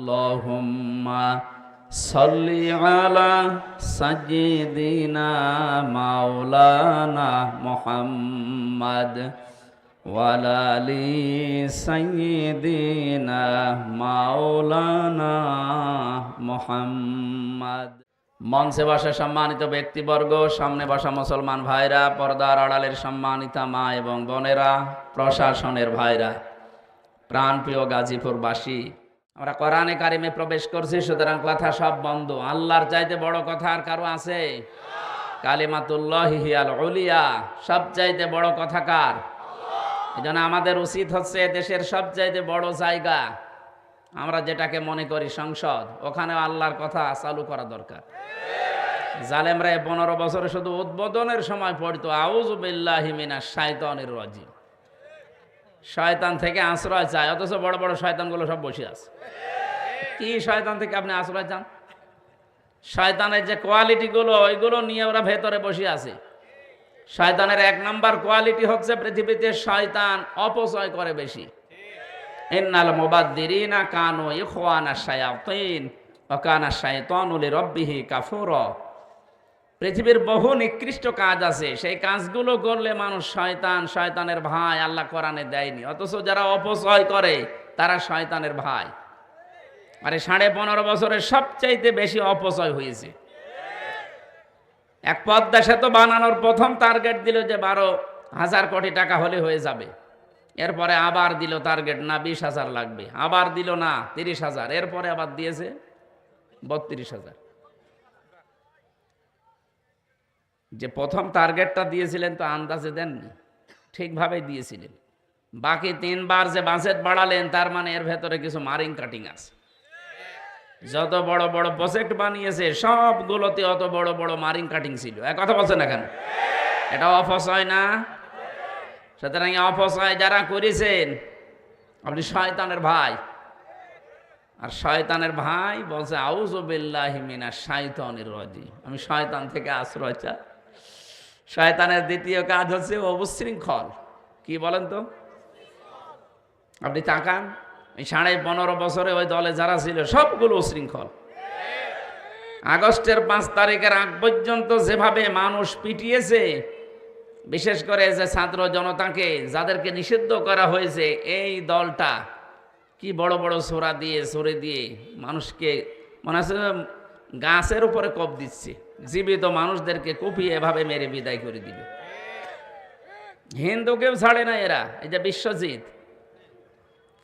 আল্লাহুম্মা সাল্লি আলা সাইয়্যিদিনা মাওলানা মুহাম্মাদ ওয়া আলা আলি সাইয়্যিদিনা মাওলানা মুহাম্মাদ। মঞ্চে বসা সম্মানিত ব্যক্তিবর্গ, সামনে বসা মুসলমান ভাইরা, পর্দার আড়ালের সম্মানিতা মা এবং বোনেরা, প্রশাসনের ভাইরা, প্রাণপ্রিয় গাজীপুরবাসী, আমরা কোরআনে কারিমে প্রবেশ করছি, সুতরাং কথা সব বন্ধ। আল্লাহর চাইতে বড় কথা আর কারো আছে? কালিমাতুল্লাহি হিয়াল উলিয়া, সবচাইতে বড় কথা কার? এজন্য আমাদের উচিত হচ্ছে দেশের সবচাইতে বড় জায়গা, আমরা যেটাকে মনে করি সংসদ, ওখানেও আল্লাহর কথা চালু করা দরকার। জালেমরা 15 বছরে শুধু উদ্বোধনের সময় পড়তো আউযু বিল্লাহি মিনাশ শাইতানির রাজিম, শয়তান থেকে আশ্রয় চায়, অথচ বড় বড় শয়তানগুলো সব বসে আছে। কি শয়তান থেকে আপনি আশ্রয় চান? শয়তানের যে কোয়ালিটিগুলো, ওইগুলো নিয়ে ওরা ভেতরে বসে আছে। শয়তানের 1 নাম্বার কোয়ালিটি হচ্ছে পৃথিবীতে শয়তান অপচয় করে বেশি। ইন্নাল মুবাদ্দিরিনা কানু ইখওয়ানাশ শায়াতিন ওয়া কানা শাইতানু লিরাব্বিহি কাফুরা। পৃথিবীর বহু নিকৃষ্ট কাজ আছে, সেই কাজগুলো করলে মানুষ শয়তান, শয়তানের ভাই, আল্লাহ কোরআনে দেয়নি। অথচ যারা অপচয় করে তারা শয়তানের ভাই। আরে 15.5 বছরে সবচাইতে বেশি অপচয় হয়েছে। এক পদ্মা সেতু বানানোর প্রথম টার্গেট দিল যে 12,000 কোটি টাকা হলে হয়ে যাবে। এরপরে আবার দিল টার্গেট না 20,000 লাগবে, আবার দিল না 30,000, এরপরে আবার দিয়েছে 32,000। যে প্রথম টার্গেটটা দিয়েছিলেন তো আন্দাজে দেননি, ঠিকভাবে দিয়েছিলেন। বাকি 3 বার যে বাজেট বাড়ালেন, তার মানে এর ভেতরে কিছু মারিং কাটিং আছে। যত বড় বড় প্রজেক্ট বানিয়েছে সবগুলোতে অত বড় বড় মারিং কাটিং ছিল। এক কথা বলছেন না কেন? এটা অপচয় না? সুতরাং অপচয় যারা করেছেন আপনি শয়তানের ভাই। আর শয়তানের ভাই বলছে আউযু বিল্লাহি মিনাশ শাইতানির রাজিম, আমি শয়তান থেকে আশ্রয় চাই। শয়তানের দ্বিতীয় কাজ হচ্ছে অবিশৃঙ্খল। কি বলেন তো? আপনি তাকান, এই 15.5 বছরে ওই দলে যারা ছিল সবগুলো উশৃঙ্খল। আগস্টের 5 তারিখের আগ পর্যন্ত যেভাবে মানুষ পিটিয়েছে, বিশেষ করে যে ছাত্র জনতাকে যাদেরকে নিষিদ্ধ করা হয়েছে, এই দলটা কি বড় বড় ছোরা দিয়ে ছড়ে দিয়ে মানুষকে মনে হচ্ছে গাছের উপরে কোপ দিচ্ছে। জীবিত মানুষদেরকে কুপিয়ে এভাবে মেরে বিদায় করে দিল। হিন্দুকেও ছাড়ে না এরা। এই যে বিশ্বজিৎ,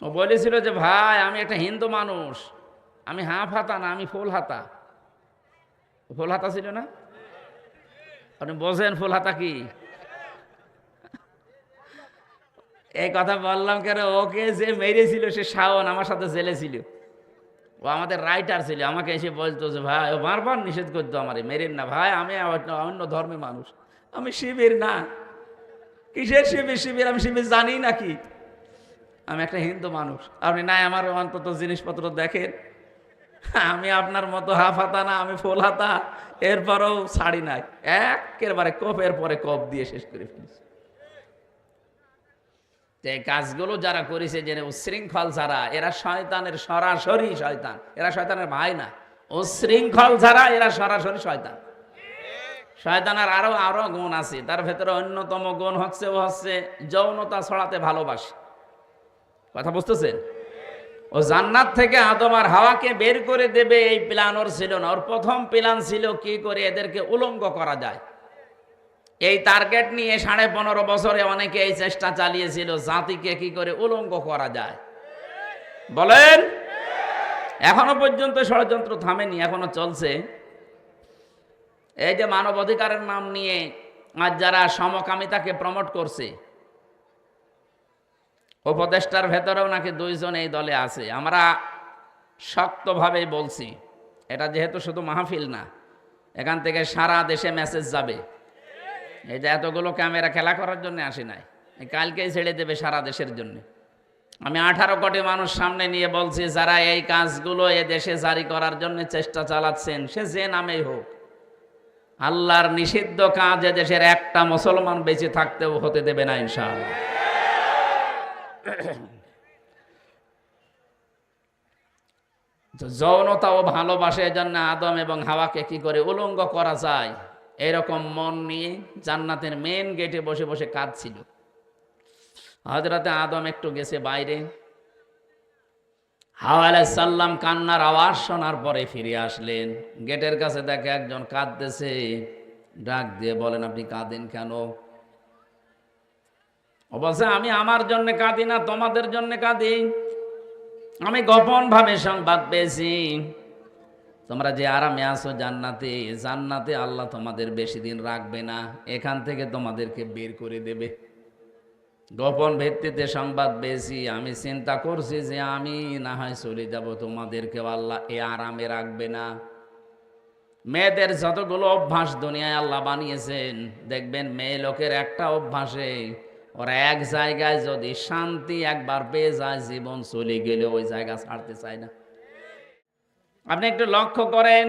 ও বলেছিল যে ভাই আমি একটা হিন্দু মানুষ, আমি হাফ হাতা না, আমি ফুল হাতা। ফুল হাতা ছিল না? আপনি বোঝেন ফুল হাতা কি? এই কথা বললাম কেন, ওকে যে মেরেছিল সে শাওন আমার সাথে জেলে ছিল, ও আমাদের রাইটার ছিল। আমাকে এসে বলতো যে ভাই, ও বারবার নিষেধ করতো আমারে, মেরেন না ভাই, আমি অন্য ধর্মের মানুষ, আমি শিবির না। কিসের শিবির? শিবির আমি শিবির জানি নাকি? আমি একটা হিন্দু মানুষ। আপনি নাই আমার অন্তত জিনিসপত্র দেখেন, আমি আপনার মতো হাফ হাতা না, আমি ফুল হাতা। এরপরেও ছাড়ি নাই, একেবারে কোপের পরে কোপ দিয়ে শেষ করে ফেলেছি। এই কাজগুলো যারা করেছে, যে উশৃঙ্খল যারা, এরা শয়তানের সরাসরি শয়তান, এরা শয়তানের ভাই না। উশৃঙ্খল যারা, এরা সরাসরি শয়তান। শয়তানের আরো গুণ আছে, তার ভেতরে অন্যতম গুণ হচ্ছে ও হচ্ছে যৌনতা ছড়াতে ভালোবাসে। কথা বুঝতেছেন? ও জান্নাত থেকে আদম আর হাওয়াকে বের করে দেবে এই প্ল্যান ওর ছিল না। ওর প্রথম প্ল্যান ছিল কি করে এদেরকে উলঙ্গ করা যায়। এই টার্গেট নিয়ে 15.5 বছরে অনেকে এই চেষ্টা চালিয়েছিল, জাতিকে কি করে উলঙ্গ করা যায়। বলেন, এখনো পর্যন্ত ষড়যন্ত্র থামেনি, এখনো চলছে। এই যে মানব অধিকারের নাম নিয়ে আজ যারা সমকামিতাকে প্রমোট করছে, উপদেষ্টার ভেতরেও নাকি 2 জন এই দলে আছে। আমরা শক্তভাবেই বলছি, এটা যেহেতু শুধু মাহফিল না, এখান থেকে সারা দেশে মেসেজ যাবে। এই যে এতগুলো ক্যামেরা খেলা করার জন্য আসি নাই, কালকেই ছেড়ে দেবে সারা দেশের জন্য। আমি 18 কোটি মানুষ সামনে নিয়ে বলছি, যারা এই কাজগুলো এ দেশে জারি করার জন্য চেষ্টা চালাচ্ছেন, সে যে নামেই হোক, আল্লাহর নিষিদ্ধ কাজ এ দেশের একটা মুসলমান বেঁচে থাকতেও হতে দেবে না ইনশাআল্লাহ। যৌনতা ও ভালোবাসে, এজন্য আদম এবং হাওয়াকে কি করে উলঙ্গ করা যায় এরকম মন নিয়ে জান্নাতের মেন গেটে বসে বসে কাঁদছিল। হযরতে আদম একটু গেছে বাইরে, হাওয়া আলাইহিস সালাম কান্নার আওয়াজ শোনার পরে ফিরে আসলেন। গেটের কাছে দেখে একজন কাঁদতেছে, ডাক দিয়ে বলেন, আপনি কাঁদেন কেন? ও বলছে, আমি আমার জন্য কাঁদি না, তোমাদের জন্য কাঁদি। আমি গোপন ভাবে সংবাদ পেয়েছি, তোমরা যে আরামে আছো জান্নাতে, জান্নাতে আল্লাহ তোমাদের বেশি দিন রাখবে না, এখান থেকে তোমাদেরকে বের করে দেবে। গোপন ভিত্তিতে সংবাদ পেয়েছি, আমি চিন্তা করছি যে আমি না হয় চলে যাব, তোমাদেরকে আল্লাহ এ আরামে রাখবে না। মেয়েদের যতগুলো অভ্যাস দুনিয়ায় আল্লাহ বানিয়েছেন, দেখবেন মেয়ে লোকের একটা অভ্যাসে ওরা এক জায়গায় যদি শান্তি একবার পেয়ে যায়, জীবন চলে গেলে ওই জায়গা ছাড়তে চায় না। আপনি একটু লক্ষ্য করেন,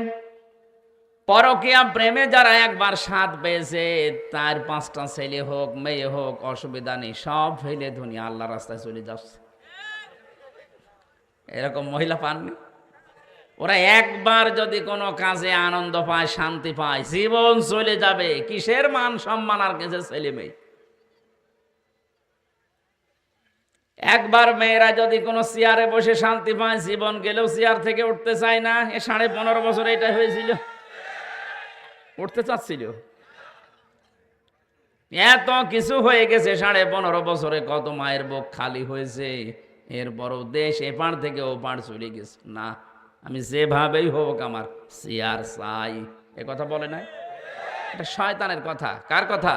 পরকীয়া প্রেমে যারা একবার স্বাদ পেয়েছে, তার 5টা ছেলে হোক মেয়ে হোক অসুবিধা নেই, সব ফেলে দুনিয়া আল্লাহ রাস্তায় চলে যাচ্ছে। এরকম মহিলা পাননি? ওরা একবার যদি কোনো কাজে আনন্দ পায়, শান্তি পায়, জীবন চলে যাবে। কিসের মান সম্মান আর কিসের ছেলে মেয়ে? একবার মেয়েরা যদি কোনো চেয়ারে বসে শান্তি পায়, জীবন গেলেও চেয়ার থেকে উঠতে চায় না। 15.5 বছর এটা হয়েছিল, উঠতে চাচ্ছিল। এত কিছু হয়ে গেছে 15.5 বছরে, কত মায়ের বুক খালি হয়েছে, এরপরও দেশ এপার থেকে ওপার চলে গেছে। না, আমি যেভাবেই হোক আমার চেয়ার চাই। এ কথা বলে নাই? এটা শয়তানের কথা। কার কথা?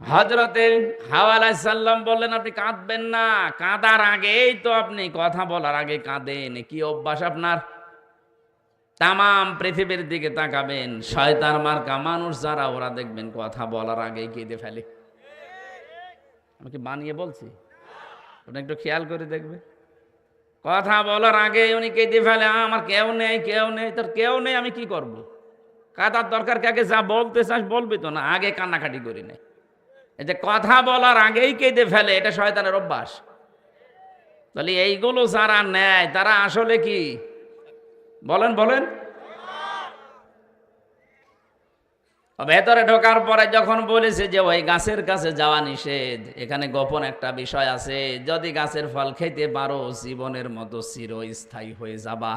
হযরতে হাওয়া আলাইহিস সালাম বললেন, আপনি কাঁদবেন না, কাঁদার আগেই তো আপনি কথা বলার আগে কাঁদেন। কি অভ্যাস আপনার? তামাম পৃথিবীর দিকে তাকাবেন, শয়তান মার্কা মানুষ যারা, ওরা দেখবেন কথা বলার আগেই কেঁদে ফেলে। আমি কি বানিয়ে বলছি? ওটা একটু খেয়াল করে দেখবে, কথা বলার আগে উনি কেঁদে ফেলে। আমার কেউ নেই, কেউ নেই। তোর কেউ নেই, আমি কি করব? কাঁদার দরকার কাকে? যা বলতে চাস বলবি তো না, আগে কান্নাকাটি করি না। এই যে কথা বলার আগেই কেঁদে ফেলে, এটা শয়তানের অভ্যাস। তাহলে এইগুলো যারা নেয় তারা আসলে কি? বলেন বলেন। ভেতরে ঢোকার পরে যখন বলেছে যে ওই গাছের কাছে যাওয়া নিষেধ, এখানে গোপন একটা বিষয় আছে, যদি গাছের ফল খেতে পারো জীবনের মতো চিরস্থায়ী হয়ে যাবা।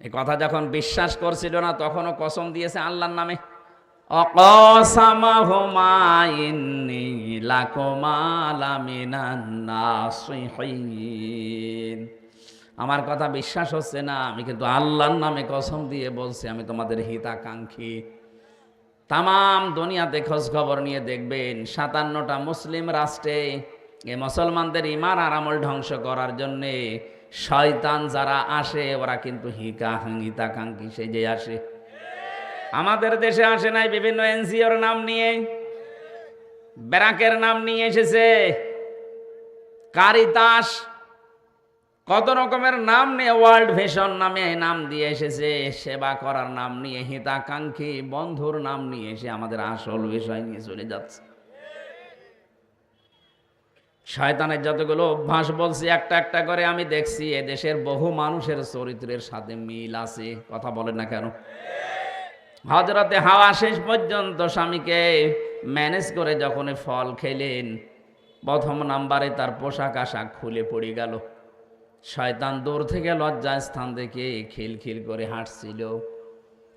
এই কথা যখন বিশ্বাস করছিল না, তখনও কসম দিয়েছে আল্লাহর নামে। অকসামাহুমা ইন্নী লাকুমা লামিনান নাসিহিন। আমার কথা বিশ্বাস হচ্ছে না, আমি কিন্তু আল্লাহর নামে কসম দিয়ে বলছি, আমি তোমাদের হিতাকাঙ্ক্ষী। তামাম দুনিয়াতে খোঁজ খবর নিয়ে দেখবেন, 57টা মুসলিম রাষ্ট্রে এই মুসলমানদের ঈমান আর আমল ধ্বংস করার জন্যে শয়তান যারা আসে, ওরা কিন্তু হিতাকাঙ্ক্ষী সেজে আসে। আমাদের দেশে আসে নাই বিভিন্ন এনজিওর নাম নিয়ে, ব্যারাকের নাম নিয়ে এসেছে, কারিতাস, কত রকমের নাম নিয়ে, ওয়ার্ল্ড ভিশন নামে নাম দিয়ে এসেছে, সেবা করার নাম নিয়ে, হিতাকাঙ্ক্ষী বন্ধুর নাম নিয়ে এসে আমাদের আসল বিষয় নিয়ে চলে যাচ্ছে। শয়তানের যতগুলো অভ্যাস বলছি একটা একটা করে আমি দেখছি, এদেশের বহু মানুষের চরিত্রের সাথে মিল আছে। কথা বলেন না কেন? হযরতে হাওয়া শেষ পর্যন্ত স্বামীকে ম্যানেজ করে যখন ফল খেলেন, প্রথম নাম্বারে তার পোশাক আশাক খুলে পড়ে গেল। শয়তান দূর থেকে লজ্জা স্থান থেকে খিলখিল করে হাঁটছিল।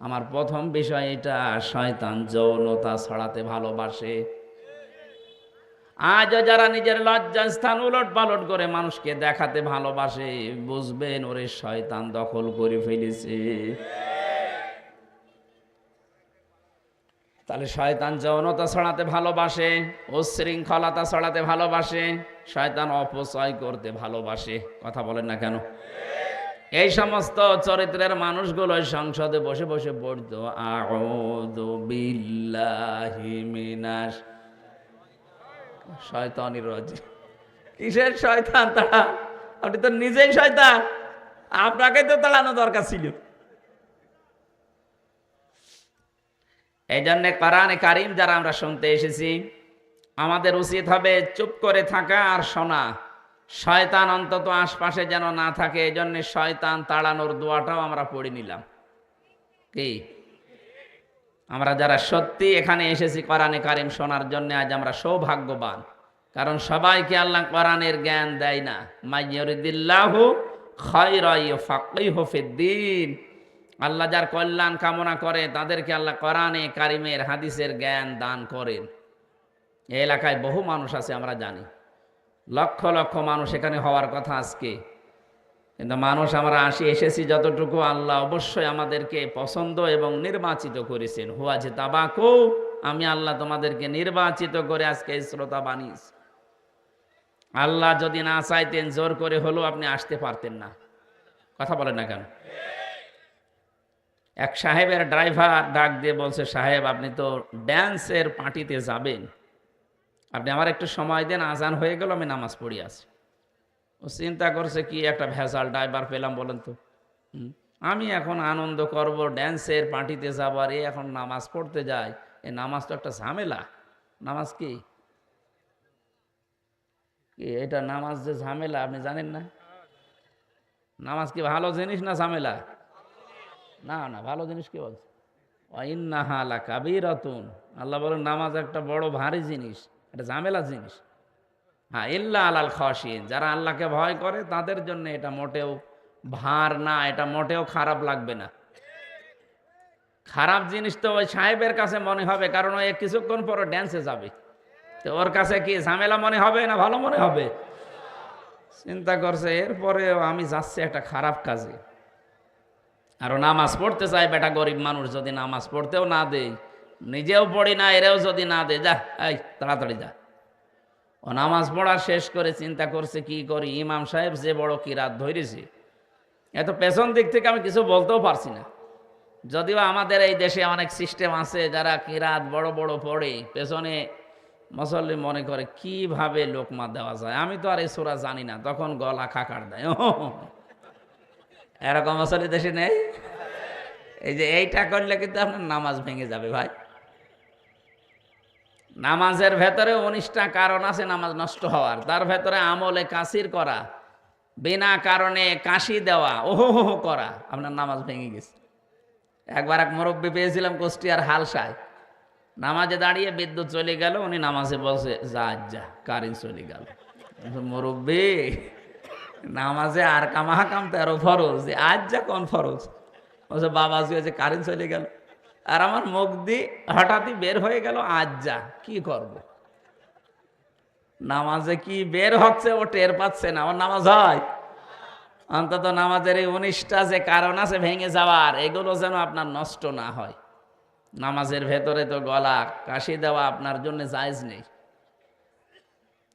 আমার প্রথম বিষয় এটা, শয়তান যৌনতা ছড়াতে ভালোবাসে। আজও যারা নিজের লজ্জা স্থান উলট পালট করে মানুষকে দেখাতে ভালোবাসে, বুঝবেন ওরে শয়তান দখল করে ফেলেছে। তাহলে শয়তান যৌনতা ছড়াতে ভালোবাসে, উচ্ছৃঙ্খলতা ছড়াতে ভালোবাসে, শয়তান অপচয় করতে ভালোবাসে। কথা বলেন না কেন? এই সমস্ত চরিত্রের মানুষগুলো সংসদে বসে বসে পড়তো, আউযু বিল্লাহি মিনাশ শয়তানির রাজিম। কিসের শয়তান তাড়া? আপনি তো নিজেই শয়তান, আপনাকে তো তাড়ানো দরকার ছিল। এই জন্য কোরআনে কারীম যারা আমরা শুনতে এসেছি, আমাদের উচিত হবে চুপ করে থাকা আর শোনা। শয়তান অন্তত আশপাশে যেন না থাকে, এই জন্য শয়তান তাড়ানোর দোয়াটাও আমরা পড়ে নিলাম। কি আমরা যারা সত্যি এখানে এসেছি কোরআনে কারিম শোনার জন্য, আজ আমরা সৌভাগ্যবান, কারণ সবাইকে আল্লাহ কোরআনের জ্ঞান দেয় না। মাইয়ুরিদিল্লাহু খায়রান ইউফাক্কিহু ফিদ্দীন, আল্লাহ যার কল্যাণ কামনা করে তাদেরকে আল্লাহ কোরআনে কারিমের হাদিসের জ্ঞান দান করেন। এই এলাকায় বহু মানুষ আছে, আমরা জানি লক্ষ লক্ষ মানুষ এখানে হওয়ার কথা আজকে, কিন্তু মানুষ আমরা এসেছি যতটুকু, আল্লাহ অবশ্যই আমাদেরকে পছন্দ এবং নির্বাচিত করেছেন। হুয়াজে তাবাকু, আমি আল্লাহ তোমাদেরকে নির্বাচিত করে আজকে শ্রোতা বানিয়েছি। আল্লাহ যদি না চাইতেন জোর করে হলেও আপনি আসতে পারতেন না। কথা বলেন না কেন? এক সাহেবের ড্রাইভার ডাক দিয়ে বলছে, সাহেব আপনি তো ড্যান্সের পার্টিতে যাবেন, আপনি আমার একটু সময় দেন, আজান হয়ে গেল, আমি নামাজ পড়ি আছি। ও চিন্তা করছে কি একটা ভেজাল ড্রাইভার পেলাম বলেন তো, আমি এখন আনন্দ করব, ড্যান্সের পার্টিতে যাব, আর এখন নামাজ পড়তে যাই, এই নামাজ তো একটা ঝামেলা। নামাজ কি এটা? নামাজ যে ঝামেলা আপনি জানেন না? নামাজ কি ভালো জিনিস না ঝামেলা? না না, ভালো জিনিস কি বলছে? ইন্নাহা লাকাবীরাতুন, আল্লাহ বলেন নামাজ একটা বড় ভারী জিনিস, এটা ঝামেলা জিনিস। হ্যাঁ, ইল্লা আলাল খাশিন, যারা আল্লাহকে ভয় করে তাদের জন্য এটা মোটেও ভার না, এটা মোটেও খারাপ লাগবে না। খারাপ জিনিস তো ওই সাহেবের কাছে মনে হবে, কারণ ওই কিছুক্ষণ পর ড্যান্সে যাবে, তো ওর কাছে কি ঝামেলা মনে হবে না ভালো মনে হবে? চিন্তা করছে এরপরে আমি যাচ্ছি একটা খারাপ কাজে, আরো নামাজ পড়তে চাই। বেটা গরিব মানুষ, যদি নামাজ পড়তেও না দেয়, নিজেও পড়ি না, এরেও যদি না দেয়, যা এই তাড়াতাড়ি যা। ও নামাজ পড়া শেষ করে চিন্তা করছে কি করি, ইমাম সাহেব যে বড় কিরাত ধরেছে, এত পেছন দিক থেকে আমি কিছু বলতেও পারছি না। যদিও আমাদের এই দেশে অনেক সিস্টেম আছে, যারা কিরাত বড় বড় পড়ে, পেছনে মুসল্লি মনে করে কিভাবে লোকমা দেওয়া যায়, আমি তো আর এই সূরা জানি না, তখন গলা খাকার দেয়। এরকম মুসল্লি দেশে নেই? এই যে এইটা করলে কিন্তু আপনার নামাজ ভেঙে যাবে ভাই। নামাজের ভেতরে 19টা কারণ আছে নামাজ নষ্ট হওয়ার, তার ভেতরে আমলে কাসির করা, বিনা কারণে কাশি দেওয়া, ওহো করা, আপনার নামাজ ভেঙে গেছে। একবার এক মুরব্বী পেয়েছিলাম কুষ্টিয়ার হালসায়, নামাজে দাঁড়িয়ে বিদ্যুৎ চলে গেল, উনি নামাজে বলছে যা কারেন্ট চলে গেল। মুরব্বী, নামাজে আর কামাহাকাম 13 ফরজ, আজ যা কোন ফরজ? বলছে বাবাজি হয়েছে কারেন্ট চলে গেল, আর আমার মুখ দিয়ে হঠাৎই বের হয়ে গেল আজ যা, কি করব? নামাজে কি বের হচ্ছে ও টের পাচ্ছে না, ওর নামাজ হয়? অন্তত নামাজের এই 19টা যে কারণ আছে ভেঙে যাওয়ার, এগুলো যেন আপনার নষ্ট না হয়। নামাজের ভেতরে তো গলা কাশি দেওয়া আপনার জন্য জায়েজ নেই।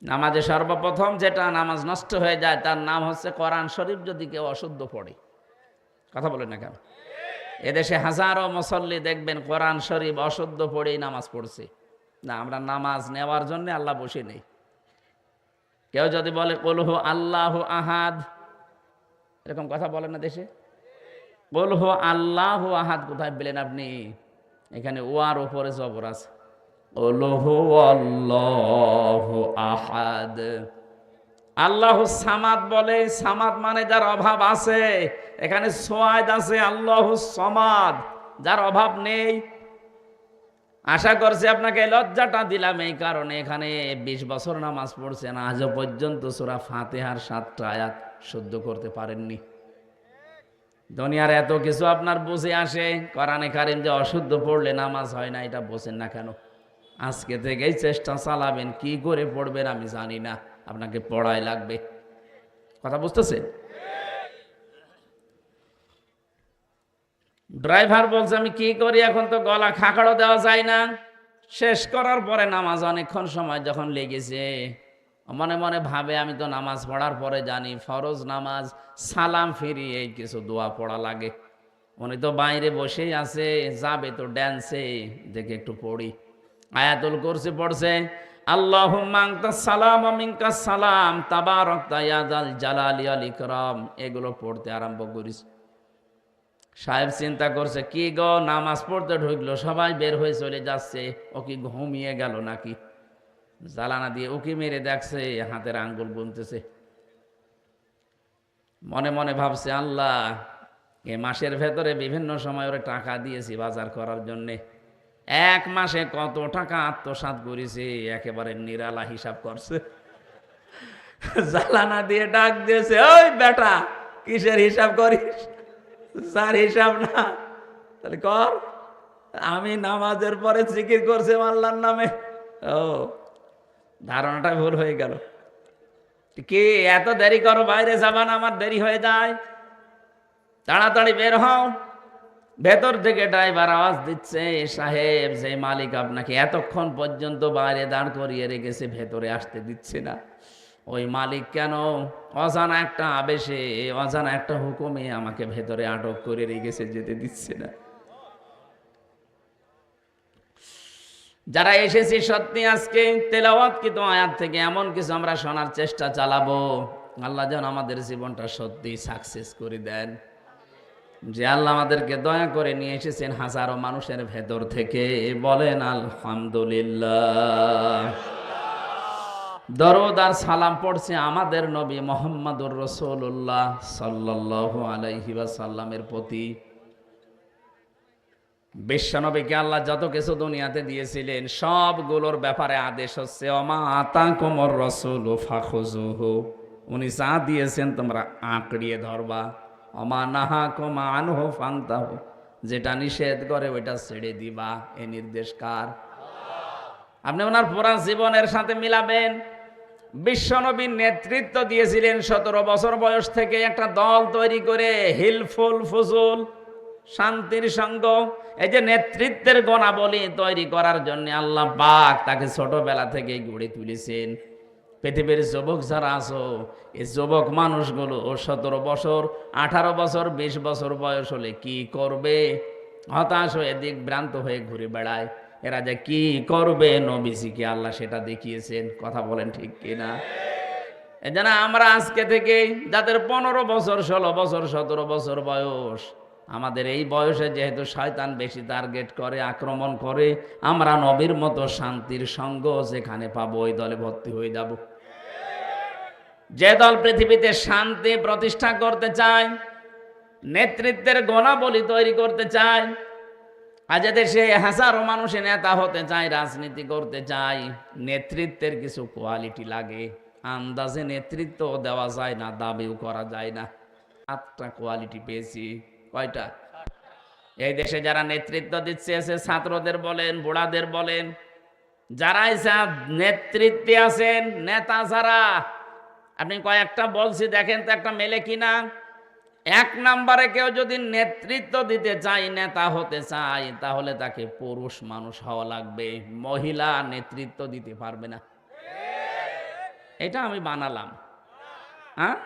নামাজে সর্বপ্রথম যেটা নামাজ নষ্ট হয়ে যায় তার নাম হচ্ছে কোরআন শরীফ, যদি কেউ অশুদ্ধ পড়ে। কথা বলেন না কেন? এদেশে হাজারো মুসল্লি দেখবেন কোরআন শরীফ অশুদ্ধ পড়েই নামাজ পড়ছে। না, আমরা নামাজ নেওয়ার জন্য আল্লাহ বসে নেই। কেউ যদি বলে কুল হু আল্লাহু আহাদ, এরকম কথা বলেন না দেশে? কুল হু আল্লাহু আহাদ কোথায় পেলেন আপনি? এখানে ওয়ার উপরে জবর আছে। কুল হু আল্লাহু আহাদ। আল্লাহু সামাদ বলে, সামাদ মানে যার অভাব আছে। এখানে সোয়াদ আছে আল্লাহু সমাদ, যার অভাব নেই। আশা করছি আপনাকে লজ্জাটা দিলাম এই কারণে, এখানে 20 বছর নামাজ পড়ছেন, আজও পর্যন্ত সূরা ফাতিহার 7টা আয়াত শুদ্ধ করতে পারেননি। দুনিয়ার এত কিছু আপনার বুঝে আসে, কোরআনে কারিম যে অশুদ্ধ পড়লে নামাজ হয় না, এটা বোঝেন না কেন? আজকে থেকেই চেষ্টা চালাবেন, কি করে পড়বেন আমি জানি না, আপনাকে পড়াই লাগবে। কথা বুঝতেছেন? ড্রাইভার বলছে আমি কি করি, এখন তো গলা খাকাড়ও দেওয়া যায় না। শেষ করার পরে নামাজ অনেকক্ষণ সময় যখন লেগেছে, মনে মনে ভাবে আমি তো নামাজ পড়ার পরে জানি ফরজ নামাজ সালাম ফিরিয়ে কিছু দোয়া পড়া লাগে। উনি তো বাইরে বসেই আছে, যাবে তো ড্যান্সে, দেখে একটু পড়ি। আয়াতুল কুরসি পড়ছে, আল্লাহুম্মা আনতাস সালাম ওয়া মিনকাস সালাম তাবারাকতা ইয়া যাল জালালি ওয়াল ইকরাম, এগুলো পড়তে আরম্ভ করিস। সাহেব চিন্তা করছে কি গো, নামাজ পড়তে ঢুকলো, সবাই বের হয়ে চলে যাচ্ছে, ও কি ঘুমিয়ে গেল নাকি? জ্বালানা দিয়ে উকি মেরে দেখছে, হাতের আঙ্গুল গুনতেছে, মনে মনে ভাবছে, আল্লাহ এ মাসের ভেতরে বিভিন্ন সময় ওরে টাকা দিয়েছি বাজার করার জন্যে, এক মাসে কত টাকা আত্মসাৎ করেছে, একেবারে নিরালা হিসাব করছে। জ্বালানা দিয়ে ডাক দিয়েছে, ওই বেটা কিসের হিসাব করিস? স্যার হিসাব না, তাহলে কর। আমি নামাজের পরে জিকির করছি আল্লাহর নামে। ও, ধারণাটা ভুল হয়ে গেল। কি এত দেরি করো, বাইরে যাবান, আমার দেরি হয়ে যায়, তাড়াতাড়ি বের হও। ভেতর থেকে ড্রাইভার আওয়াজ দিচ্ছে, সাহেব যে মালিক আপনাকে এতক্ষণ পর্যন্ত বাইরে দাঁড় করিয়ে রেখেছে, ভেতরে আসতে দিচ্ছে না, ওই মালিক কেন অজানা একটা আবেশে, অজানা একটা হুকুমে আমাকে ভেতরে আটক করে রেখেছে, যেতে দিচ্ছে না। যারা এসেছি সত্যি আজকে তেলাওয়াতকৃত আয়াত থেকে এমন কিছু আমরা শোনার চেষ্টা চালাবো, আল্লাহ যেন আমাদের জীবনটা সত্যি সাকসেস করে দেন। যে আল্লাহ আমাদেরকে দয়া করে নিয়ে এসেছেন হাজারো মানুষের ভেতর থেকে, বলেন আলহামদুলিল্লাহ। দরুদ আর সালাম পড়ছে আমাদের নবী মুহাম্মদুর রাসূলুল্লাহ সাল্লাল্লাহু আলাইহি ওয়াসাল্লামের প্রতি। বিশ্বনবীকে আল্লাহ যত কিছু দুনিয়াতে দিয়েছিলেন সবগুলোর ব্যাপারে আদেশ হচ্ছে ওমা আতাকুমুর রাসূলু ফাখুযুহু, উনি যা দিয়েছেন তোমরা আঁকড়িয়ে ধরবা। ওমা নাহাকুম আনহু ফান্তাহু, যেটা নিষেধ করে ওইটা ছেড়ে দিবা। এই নির্দেশ কার? আপনি ওনার পুরা জীবনের সাথে মিলাবেন। বিশ্বনবী নেতৃত্ব দিয়েছিলেন 17 বছর বয়স থেকে একটা দল তৈরি করে, হিলফুল ফুজুল, শান্তির সঙ্গ। এই যে নেতৃত্বের গুণাবলী তৈরি করার জন্য আল্লাহ পাক তাকে ছোটবেলা থেকেই গড়ে তুলেছেন। পৃথিবীর যুবক যারা আছো, এই যুবক মানুষগুলো 17 বছর, 18 বছর, 20 বছর বয়স হলে কি করবে? হতাশ হয়ে দিক ভ্রান্ত হয়ে ঘুরে বেড়ায়। এরা যে কি করবে, নবীজিকে আল্লাহ সেটা দেখিয়েছেন। কথা বলেন ঠিক কিনা? এজন্য আমরা আজকে থেকে যাদের 15 বছর, 16 বছর, 17 বছর বয়স, আমাদের এই বয়সে যেহেতু শয়তান বেশি টার্গেট করে, আক্রমণ করে, আমরা নবীর মতো শান্তির সঙ্গ যেখানে পাবো ওই দলে ভর্তি হয়ে যাব। যে দল পৃথিবীতে শান্তি প্রতিষ্ঠা করতে চায়, নেতৃত্বের গুণাবলী তৈরি করতে চায়, আজ দেশে হাজারো মানুষের নেতা হতে চায়, রাজনীতি করতে চায়, নেতৃত্বের কিছু কোয়ালিটি লাগে। আন্দাজে নেতৃত্ব দেওয়া যায় না, দাবিও করা যায় না। 7টা কোয়ালিটি পেয়েছি। কয়টা? এই দেশে যারা নেতৃত্ব দিচ্ছে, ছাত্রদের বলেন, বুড়াদের বলেন, যারাই নেতৃত্বে আছেন, নেতা যারা, আপনি কয়েকটা বলছি, দেখেন তো একটা মেলে কিনা। 1 নম্বরে কেউ যদি নেতৃত্ব দিতে চায়, নেতা হতে চায়, তাহলে তাকে পুরুষ মানুষ হওয়া লাগবে। মহিলা নেতৃত্ব দিতে পারবে না। এটা আমি বানালাম। হ্যাঁ,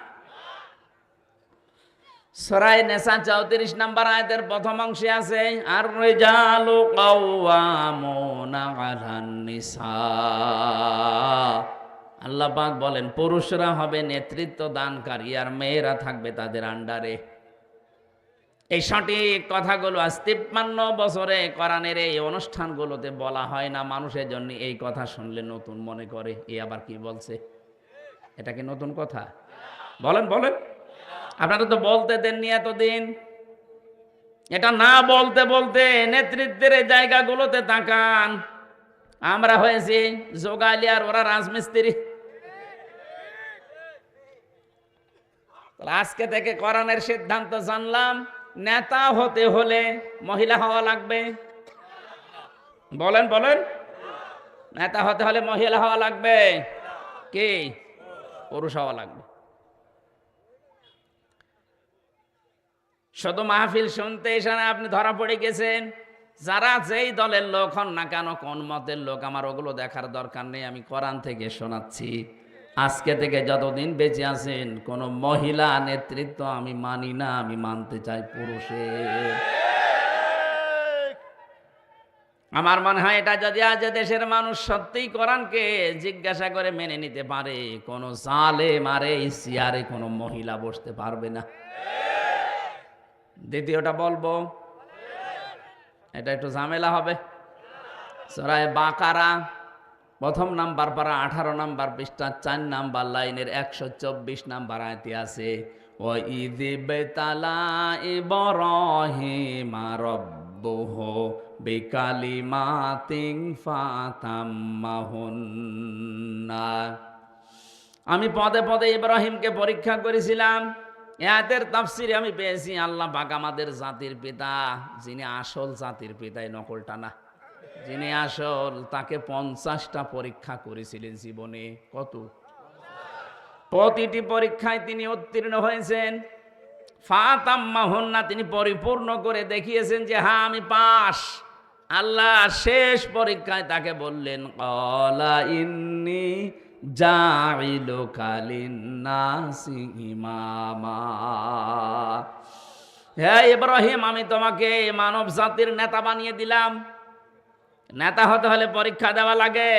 সূরা নিসা 34 নম্বর আয়াতের প্রথম অংশে আছে, আর রিজালু কাওয়ামুনা আলান নিসা। আল্লাহ পাক বলেন পুরুষরা হবে নেতৃত্ব দানকারী আর মেয়েরা থাকবে তাদের আন্ডারে। এই সঠিক কথাগুলো আজ 53 বছরে কোরআনের এই অনুষ্ঠানগুলোতে বলা হয় না। মানুষের জন্য এই কথা শুনলে নতুন মনে করে, এ আবার কি বলছে? এটা কি নতুন কথা? বলেন বলেন। আপনারা তো বলতে দেননি এতদিন। এটা না বলতে বলতে নেতৃত্বের এই জায়গাগুলোতে তাকান। আমরা হয়েছি যোগালি আর ওরা রাজমিস্ত্রি। আজকে থেকে কোরআনের সিদ্ধান্ত জানলাম, নেতা হতে হলে মহিলা হওয়া লাগবে। বলেন বলেন। নেতা হতে হলে মহিলা হওয়া লাগবে, কি পুরুষ হওয়া লাগবে। শুধু মাহফিল শুনতে এসে আপনি ধরা পড়ে গেছেন। যারা যেই দলের লোক হন না কেন, কোন মতের লোক, আমার ওগুলো দেখার দরকার নেই। আমি কোরআন থেকে শোনাচ্ছি, আজকে থেকে যতদিন বেঁচে আছেন কোন মহিলা নেতৃত্ব আমি মানি না, আমি মানতে চাই পুরুষের। আমার মনে হয় এটা যদি আজ দেশের মানুষ সত্যিই কোরআনকে জিজ্ঞাসা করে মেনে নিতে পারে, কোন জালেম মারে চেয়ারে কোনো মহিলা বসতে পারবে না। দ্বিতীয়টা বলবো, এটা একটু ঝামেলা হবে। সূরা বাকারা প্রথম নাম্বার পারা 18 নাম্বার পৃষ্ঠা 4 নাম্বার লাইনের 124 নাম্বার আয়াতে আছে, وَإِذِ ابْتَلَى إِبْرَاهِيمَ رَبُّهُ بِكَلِمَاتٍ فَأَتَمَّهُنَّ। আমি পদে পদে ইব্রাহিমকে পরীক্ষা করেছিলাম। এদের তাফসিরে আমি পেয়েছি আল্লাহ পাক আমাদের জাতির পিতা, যিনি আসল জাতির পিতাই নকলটা না, যিনি আসল, তাকে 50টা পরীক্ষা করেছিলেন জীবনে। কত? প্রতিটি পরীক্ষায় তিনি উত্তীর্ণ হয়েছেন। ফাতাম্মাহুন্না, তিনি পরিপূর্ণ করে দেখিয়েছেন যে হ্যাঁ আমি পাস। আল্লাহ শেষ পরীক্ষায় তাকে বললেন, ক্বালা ইন্নী জাইলুকা লিন্নাসি ইমামা। হে ইব্রাহিম, আমি তোমাকে মানব জাতির নেতা বানিয়ে দিলাম। নেতা হতে হলে পরীক্ষা দেওয়া লাগে।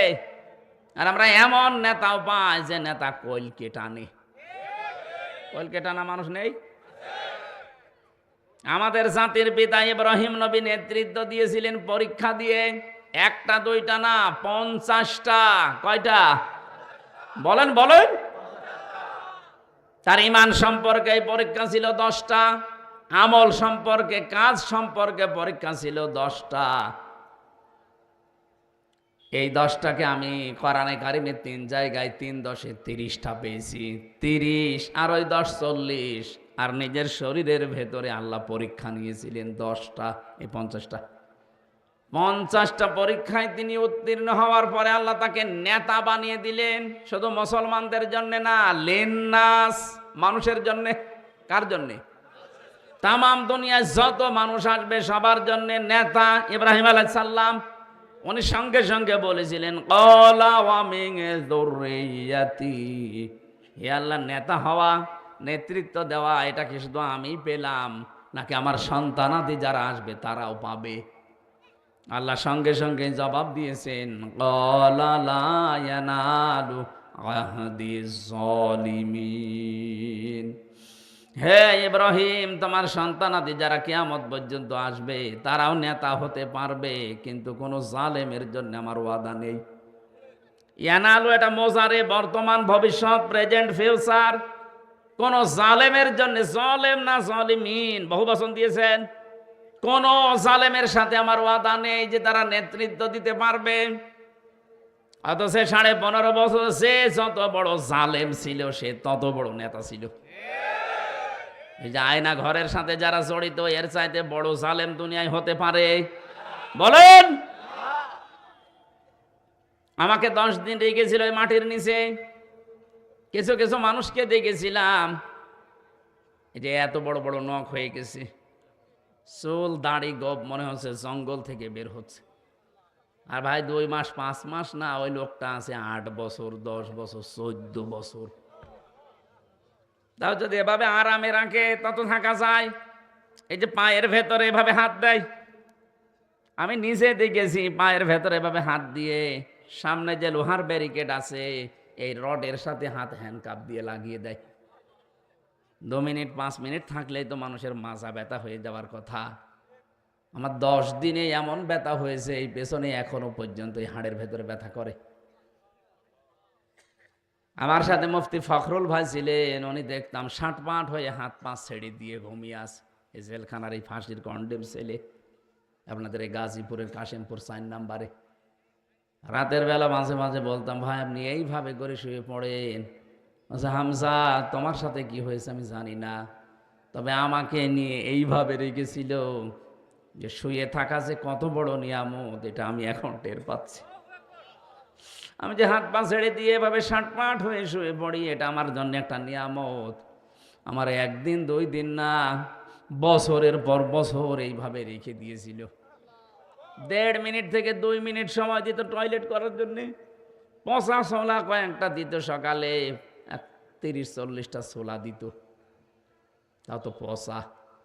আর আমরা এমন নেতাও পাই যে নেতা কইলকে টানে। কইলকে টানা মানুষ নেই। আমাদের জাতির পিতা ইব্রাহিম নবী নেতৃত্ব দিয়েছিলেন পরীক্ষা দিয়ে, একটা দুইটা না, 50টা। কয়টা? বলেন বলেন। তার ঈমান সম্পর্কে পরীক্ষা ছিল 10টা, আমল সম্পর্কে, কাজ সম্পর্কে পরীক্ষা ছিল 10টা। এই 10টাকে আমি কোরআনে কারিমে 3 জায়গায় 3 10 30টা পেয়েছি। 30 আর ওই 10 40, আর নিজের শরীরের ভেতরে আল্লাহ পরীক্ষা নিয়েছিলেন 10টা। এই 50টা পরীক্ষায় তিনি উত্তীর্ণ হওয়ার পরে আল্লাহ তাকে নেতা বানিয়ে দিলেন। শুধু মুসলমানদের জন্য না, লিন্নাস, মানুষের জন্য। কার জন্য? তামাম দুনিয়ায় যত মানুষ আসবে সবার জন্য নেতা। ইব্রাহিম আলাইহিস সালাম উনি সঙ্গে সঙ্গে বলেছিলেন, ক্বালা ওয়া মিন যুররিয়াতি, হে আল্লাহ, নেতা হওয়া, নেতৃত্ব দেওয়া, এটা কি শুধু আমি পেলাম নাকি আমার সন্তানাদি যারা আসবে তারাও পাবে? আল্লাহ সঙ্গে সঙ্গে জবাব দিয়েছেন, ক্বালা লা ইয়ানালু আহদিজ জালিমিন। হে ইব্রাহিম, তোমার সন্তানাদি যারা কিয়ামত পর্যন্ত আসবে তারাও নেতা হতে পারবে, কিন্তু কোন জালেমের জন্য আমার ওয়াদা নেই। ইয়ানালু এটা মোজারে, বর্তমান, ভবিষ্যৎ, প্রেজেন্ট, ফিউচার। কোন জালেমের জন্য, জালেম না জালিমিন, বহু বচন দিয়েছেন। কোন জালেমের সাথে আমার ওয়াদা নেই যে তারা নেতৃত্ব দিতে পারবে। অথচ 15.5 বছর সে যত বড় জালেম ছিল সে তত বড় নেতা ছিল। এই যে আয়না ঘরের সাথে যারা জড়িত, এর চাইতে বড় জালেম দুনিয়ায় হতে পারে? বলেন। আমাকে 10 দিন রেখেছিল ওই মাটির নিচে। কিছু কিছু মানুষকে দেখেছিলাম এই যে এত বড় বড় নখ হয়ে গেছে, চুল দাড়ি গব মনে হচ্ছে জঙ্গল থেকে বের হচ্ছে। আর ভাই 2 মাস 5 মাস না, ওই লোকটা আছে 8 বছর 10 বছর 14 বছর। তাও যদি এভাবে আরামে রাখে তত থাকা যায়। এই যে পায়ের ভেতরে এভাবে হাত দেয়, আমি নিজে দেখেছি পায়ের ভেতরে এভাবে হাত দিয়ে, সামনে যে লোহার ব্যারিকেড আছে এই রডের সাথে হাত হ্যান্ডকাপ দিয়ে লাগিয়ে দেয়। 2 মিনিট 5 মিনিট থাকলেই তো মানুষের মাজা ব্যথা হয়ে যাওয়ার কথা। আমার 10 দিনে এমন ব্যথা হয়েছে এই পেছনে এখনো পর্যন্ত এই হাড়ের ভেতরে ব্যথা করে। আমার সাথে মুফতি ফখরুল ভাই ছিলেন, উনি দেখতাম 60 হয়ে হাত পা ছেড়ে দিয়ে ঘুমিয়ে আছে। এই জেলখানার এই ফাঁসির কন্ডেম ছেলে, আপনাদের এই গাজীপুরের কাশিমপুর 4 নম্বরে। রাতের বেলা মাঝে মাঝে বলতাম, ভাই আপনি এইভাবে করে শুয়ে পড়েন। আচ্ছা হামজা, তোমার সাথে কি হয়েছে আমি জানি না, তবে আমাকে নিয়ে এইভাবে রেখেছিল যে শুয়ে থাকা যে কত বড় নিয়ামত এটা আমি এখন টের পাচ্ছি। আমি যে হাত পা ছেড়ে দিয়ে এভাবে 60 হয়ে শুয়ে পড়ি, এটা আমার জন্য একটা নিয়ামত। আমার 1 দিন 2 দিন না, বছরের পর বছর এইভাবে রেখে দিয়েছিল। 1.5 মিনিট থেকে 2 মিনিট সময় দিত টয়লেট করার জন্যে। 50 ছোলা কয়েকটা দিত, সকালে 30-40টা ছোলা দিত, তাও তো পচা।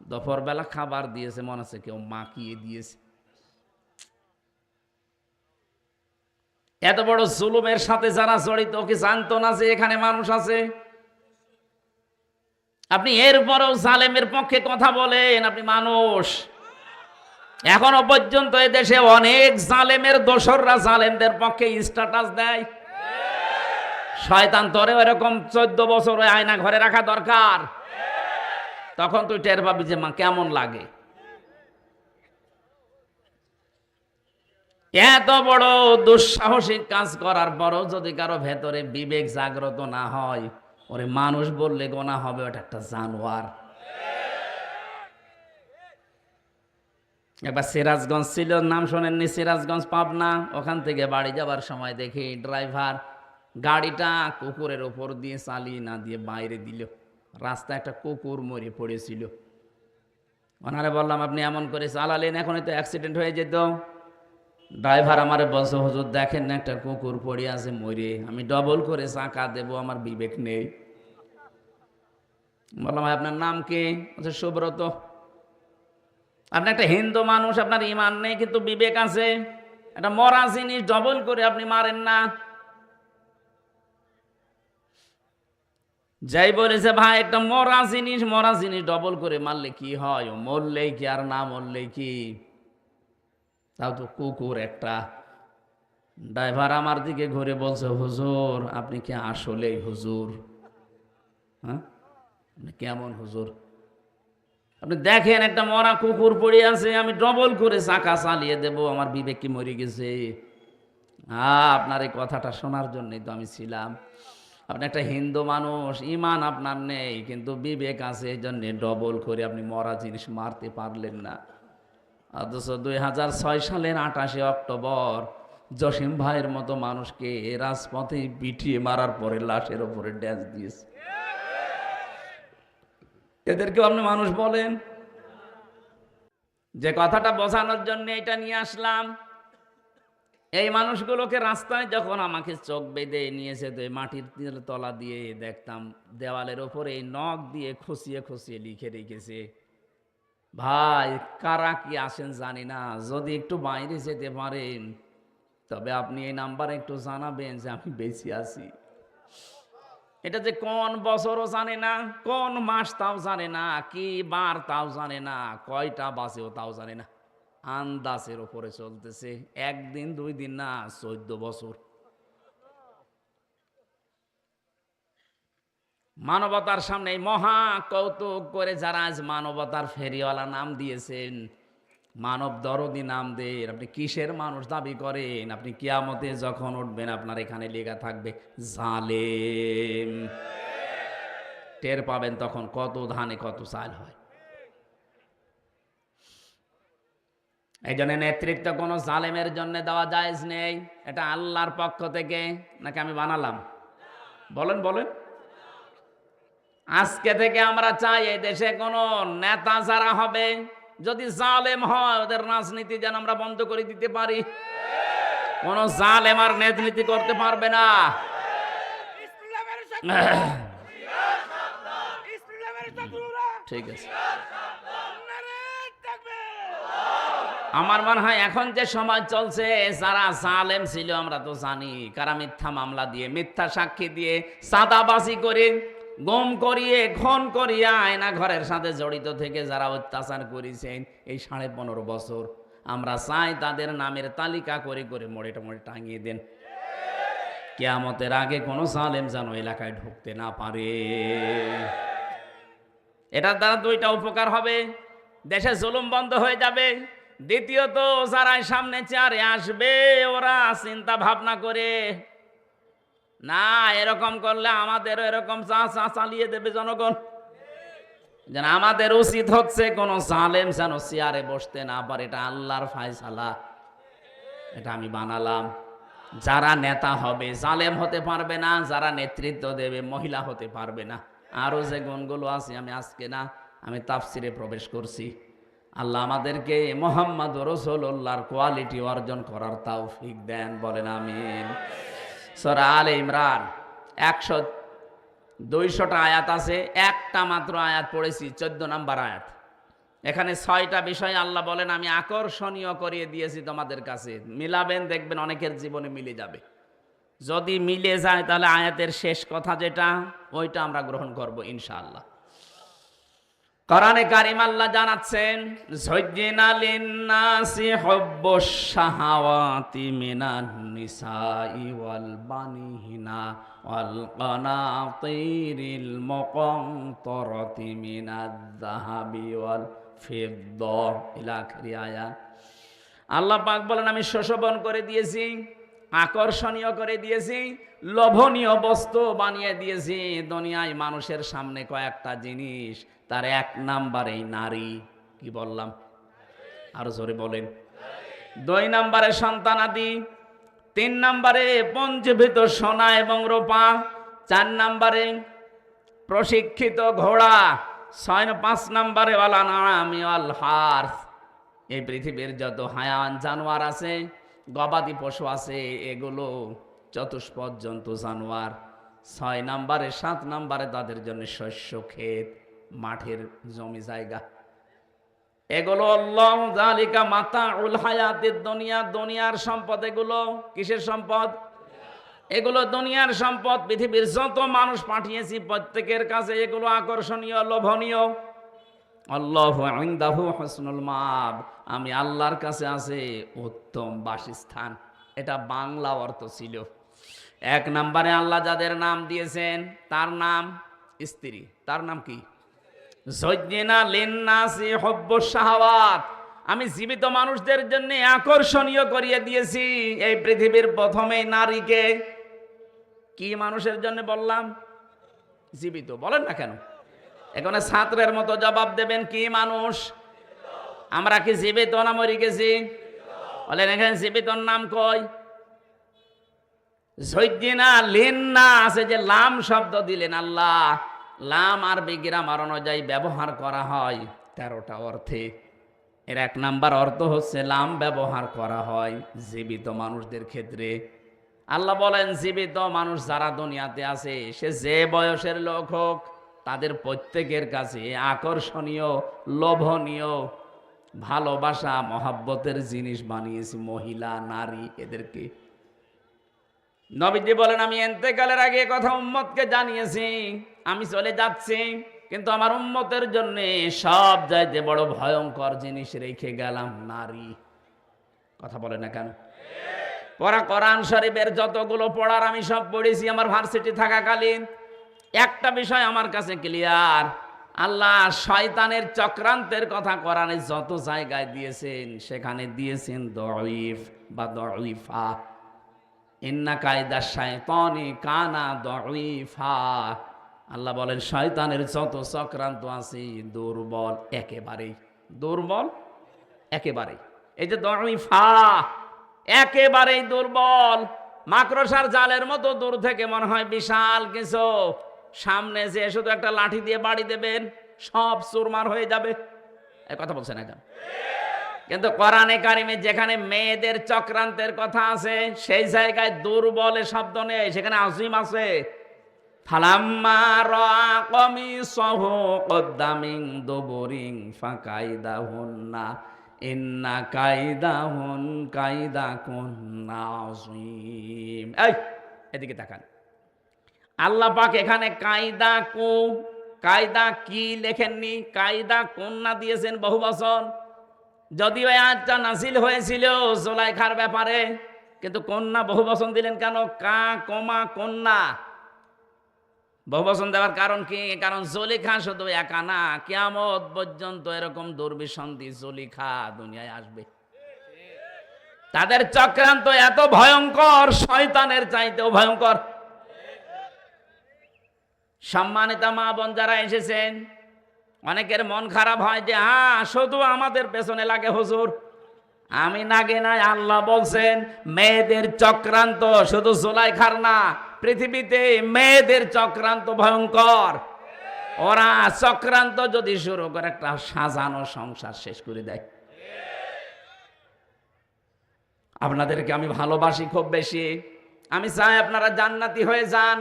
দুপুরবেলা খাবার দিয়েছে মনে হচ্ছে কেউ মাখিয়ে দিয়েছে। এত বড় জুলুমের সাথে যারা জড়িত কি জানতো না যে এখানে মানুষ আছে? আপনি এরপরেও জালেমের পক্ষে কথা বলেন, আপনি মানুষ। এখনো পর্যন্ত এদেশে অনেক জালেমের দোসররা জালেমদের পক্ষে স্ট্যাটাস দেয়। শয়তান তোরে এরকম 14 বছর আয়না ঘরে রাখা দরকার। তখন তুই টের পাবি যে মা কেমন লাগে। এত বড় দুঃসাহসিক কাজ করার পরও যদি কারো ভেতরে বিবেক জাগ্রত না হয়, ওরে মানুষ বললে গোনা হবে, ওটা একটা জানোয়ার। একবার সিরাজগঞ্জ ছিল, নাম শোনেননি? সিরাজগঞ্জ পাবনা। ওখান থেকে বাড়ি যাবার সময় দেখি ড্রাইভার গাড়িটা কুকুরের ওপর দিয়ে চালিয়ে না দিয়ে বাইরে দিল। রাস্তায় একটা কুকুর মরে পড়েছিল। ওনারে বললাম আপনি এমন করে চালালেন, এখনই তো অ্যাক্সিডেন্ট হয়ে যেত। ড্রাইভার আমারে বলছে হুজুর দেখেন না একটা কুকুর পড়ে আছে মরে, আমি ডবল করে চাকা দেব, আমার বিবেক নেই। বললাম আপনার নাম কি? বলছে সুব্রত। আপনি একটা হিন্দু মানুষ, আপনার ইমান নেই কিন্তু বিবেক আছে, একটা মরা জিনিস ডবল করে আপনি মারেন না। যাই বলেছে ভাই একটা মরা জিনিস ডবল করে মারলে কি হয়? ও মরলেই কি আর না মরলেই কি? তাও তো কুকুর একটা। ড্রাইভার আমার দিকে ঘুরে বলছে হুজুর আপনি কি আসলেই হুজুর? হ্যাঁ, আপনি কেমন হুজুর? আপনি দেখেন একটা মরা কুকুর পড়ে আছে, আমি ডবল করে চাকা চালিয়ে দেব, আমার বিবেক কি মরে গেছে? আপনার এই কথাটা শোনার জন্যই তো আমি ছিলাম। আপনি একটা হিন্দু মানুষ, ইমান আপনার নেই কিন্তু বিবেক আছে, এই জন্যে ডবল করে আপনি মরা জিনিস মারতে পারলেন না। অথচ 2006 সালের 28শে অক্টোবর জসিম ভাইয়ের মতো মানুষকে রাজপথে পিটিয়ে মারার পরে লাশের ওপরে ড্যান্স দিয়েছে। এদেরকেও আপনি মানুষ বলেন? যে কথাটা বোঝানোর জন্য এটা নিয়ে আসলাম, এই মানুষগুলোকে রাস্তায় যখন আমাকে চোখ বেঁধে নিয়েছে, তো মাটির তলা দিয়ে দেখতাম দেওয়ালের ওপরে এই নখ দিয়ে খুঁচিয়ে খুঁচিয়ে লিখে রেখেছে, ভাই কারা কি আসেন জানি না, যদি একটু বাইরে যেতে পারেন তবে আপনি এই নাম্বারে একটু জানাবেন যে আমি বেঁচে আছি। এটা যে কোন বছরও জানে না, কোন মাস তাও জানে না, কি বার তাও জানে না, কয়টা বাসেও তাও জানে না, আন্দাজের ওপরে চলতেছে। একদিন 2 দিন না, 14 বছর। মানবতার সামনে মহা কৌতুক করে যারা আজ মানবতার ফেরিওয়ালা নাম দিয়েছেন, মানব দরদি নাম দেন, আপনি কিসের মানুষ দাবি করেন? আপনি কিয়ামতে যখন উঠবেন আপনার এখানে লেখা থাকবে জালেম। টের পাবেন তখন কত ধানে কত চাল হয়। এই জন্য নেতৃত্ব কোনো জালেমের জন্য দেওয়া জায়েজ নেই। এটা আল্লাহর পক্ষ থেকে, নাকি আমি বানালাম? বলেন বলেন। আজকে থেকে আমরা চাই এই দেশে কোনো নেতা যারা হবে, যদি জালেম হয় ওদের রাজনীতি যেন আমরা বন্ধ করে দিতে পারি। কোন জালেম আর রাজনীতি করতে পারবে না। ঠিক আছে, আমার মনে হয় এখন যে সময় চলছে, যারা জালেম ছিল আমরা তো জানি, কারা মিথ্যা মামলা দিয়ে, মিথ্যা সাক্ষী দিয়ে, সাদাবাজি করে, গুম করিয়ে, খুন করিয়া আয়না ঘরের সাথে জড়িত থেকে যারা অত্যাচার করেছেন এই 15.5 বছর, আমরা চাই তাদের নামের তালিকা করে করে মোড়ে টাঙিয়ে দেন। কিয়ামতের আগে কোনো জালেম যেন এলাকায় ঢুকতে না পারে। এটার দ্বারা 2টা উপকার হবে, দেশে জুলুম বন্ধ হয়ে যাবে। দ্বিতীয়ত যারা সামনে চেয়ারে আসবে ওরা চিন্তা ভাবনা করে, না এরকম করলে আমাদের এরকম চালিয়ে দেবে জনগণ। যেন আমাদের উচিত হচ্ছে কোন জালেম যেন চেয়ারে বসতে না পারে, এটা আল্লাহর ফায়সালা, এটা আমি বানালাম। যারা নেতা হবে জালেম হতে পারবে না, যারা নেতৃত্ব দেবে মহিলা হতে পারবে না। আরো যে গুণগুলো আছে আমি আজকে না, আমি তাফসিরে প্রবেশ করছি। আল্লাহ আমাদেরকে মুহাম্মদ রাসূলুল্লাহর কোয়ালিটি অর্জন করার তৌফিক দেন, বলেন আমিন। সূরা আলে ইমরান 200টা আয়াত আছে, একটা মাত্র আয়াত পড়েছি, 14 নম্বর আয়াত। এখানে 6টা বিষয় আল্লাহ বলেন আমি আকর্ষণীয় করিয়ে দিয়েছি তোমাদের কাছে, মিলাবেন দেখবেন অনেকের জীবনে মিলে যাবে। যদি মিলে যায় তাহলে আয়াতের শেষ কথা যেটা ওইটা আমরা গ্রহণ করব ইনশাআল্লাহ। কোরআনে কারিম আল্লাহ জানাচ্ছেন, যুজ্জিনা লিন-নাসি হুব্বুশ শাহাওয়াতি মিনান নিসাই ওয়াল বানিনা ওয়াল কানাতিরিল মুকানতারাতি মিনাজ যাহাবি ওয়াল ফিদ্দা ইলা আখিরি আয়াত। আল্লাহ পাক বলেন, আমি শোষবন করে দিয়েছি, আকর্ষণীয় করে দিয়েছি, লোভনীয় বস্তু বানিয়ে দিয়েছি দুনিয়ায় মানুষের সামনে কয়েকটা জিনিস। তার এক নাম্বারে নারী। কি বললাম? আরো জোরে বলেন। 2 নম্বরে সন্তানাদি, 3 নম্বরে পঞ্জীভূত সোনা এবং রূপা, 4 নম্বরে প্রশিক্ষিত ঘোড়া, 5 নম্বরে ওয়াল আনআমি ওয়াল হারস। এই পৃথিবীর যত হায়ান জানোয়ার আছে, গবাদি পশু আছে, এগুলো চতুষ্পদ জন্তু জানোয়ার। 6 নম্বরে 7 নম্বরে তাদের জন্য শস্য ক্ষেত, মাঠের জমি জায়গা। এগুলো আল্লাহ যালিকা মাতাউল হায়াতিদ দুনিয়া, দুনিয়ার সম্পদ। এগুলো কিসের সম্পদ? এগুলো দুনিয়ার সম্পদ। পৃথিবীর যত মানুষ পাঠিয়েছি প্রত্যেকের কাছে এগুলো আকর্ষণীয়, লোভনীয়। আল্লাহু ইনদাহু হুসনুল মাআব, আমি আল্লাহর কাছে আছে উত্তম বাসস্থান। এটা বাংলা অর্থ ছিল। 1 নম্বরে আল্লাহ যাদের নাম দিয়েছেন তার নাম স্ত্রী। তার নাম কি? যুজ্জিনা লিন-নাসি হুব্বুশ শাহাওয়াত। আমি জীবিত মানুষদের জন্য আকর্ষণীয় করিয়ে দিয়েছি এই পৃথিবীর প্রথমেই নারীকে। কি মানুষের জন্য বললাম? জীবিত। বলেন না কেন? এখানে ছাত্রের মতো জবাব দেবেন, কি মানুষ? আমরা কি জীবিত না মরে গেছি? বলেন এখানে জীবিতর নাম কই? যুজ্জিনা লিন-নাস, যে লাম শব্দ দিলেন আল্লাহ, লাম আরবি গ্রামার অনুযায়ী ব্যবহার করা হয় 13টা অর্থে। এর 1 নাম্বার অর্থ হচ্ছে লাম ব্যবহার করা হয় জীবিত মানুষদের ক্ষেত্রে। আল্লাহ বলেন, জীবিত মানুষ যারা দুনিয়াতে আছে, সে যে বয়সের লোক হোক, তাদের প্রত্যেকের কাছে আকর্ষণীয়, লোভনীয়, ভালোবাসা, মহাব্বতের জিনিস বানিয়েছি মহিলা, নারী, এদেরকে। নবীজি বলেন, আমি ইন্তেকালের আগে কথা উম্মতকে জানিয়েছি, আমি চলে যাচ্ছি, কিন্তু আমার উম্মতের জন্য সব চাইতে বড় ভয়ঙ্কর জিনিস রেখে গেলাম, নারী। কথা বলে না কেন? পড়া কোরআন শরীফের যতগুলো পড়ার আমি সব পড়েছি আমার ভার্সিটি থাকাকালীন। একটা বিষয় আমার কাছে ক্লিয়ার, আল্লাহ শয়তানের চক্রান্তের কথা কোরআনে যত জায়গায় দিয়েছেন, সেখানে দিয়েছেন দঈফ বা দঈফা। ইন্না কায়দা শাইতানি কানা দঈফা। আল্লাহ বলেন, শয়তানের যত চক্রান্ত আছে দুর্বল, একেবারেই দুর্বল, একেবারেই। এই যে দঈফা, একেবারেই দুর্বল। মাকড়সার জালের মতো দূর থেকে মনে হয় বিশাল কিছু, সামনে যে শুধু একটা লাঠি দিয়ে বাড়ি দেবেন, সব চুরমার হয়ে যাবে। এই কথা বলছেন এখন। কিন্তু কোরআনে কারিমে যেখানে মেয়েদের চক্রান্তের কথা আছে, সেই জায়গায় দুর্বলের শব্দ নেই, সেখানে আজিম আছে। ফালাম্মা রাআ কমিসাহু কুদ্দা মিন দুবুরিন ফাকাইদাহুন্না ইন্না কাইদাহুন কাইদাকুন্না আযীম। এই এদিকে তাকান। আল্লাহ পাক এখানে কায়দা কি লেখেননি, কায়দা কন্যা দিয়েছেন বহুবচন। যদিও আয়াতটা নাযিল হয়েছিল জুলাইখার ব্যাপারে, কিন্তু কন্যা বহুবচন দিলেন কেন? কন্যা বহুবচন দেওয়ার কারণ কি? কারণ জুলেখা শুধু একা না, কিয়ামত পর্যন্ত এরকম দুর্বিসন্ধি জুলেখা দুনিয়ায় আসবে। তাদের চক্রান্ত এত ভয়ঙ্কর, শয়তানের চাইতেও ভয়ঙ্কর। সম্মানিত মা বোন যারা এসেছেন, অনেকের মন খারাপ হয় যে শুধু আমাদের পেছনে লাগে হুজুর। আমি নাগে নাই, আল্লাহ বলছেন মেয়েদের চক্রান্ত শুধু জুলাইখার না, পৃথিবীতে মেয়েদের চক্রান্ত ভয়ঙ্কর। ওরা চক্রান্ত যদি শুরু করে, একটা সাজানো সংসার শেষ করে দেয়। আপনাদেরকে আমি ভালোবাসি খুব বেশি, আমি চাই আপনারা জান্নাতি হয়ে যান।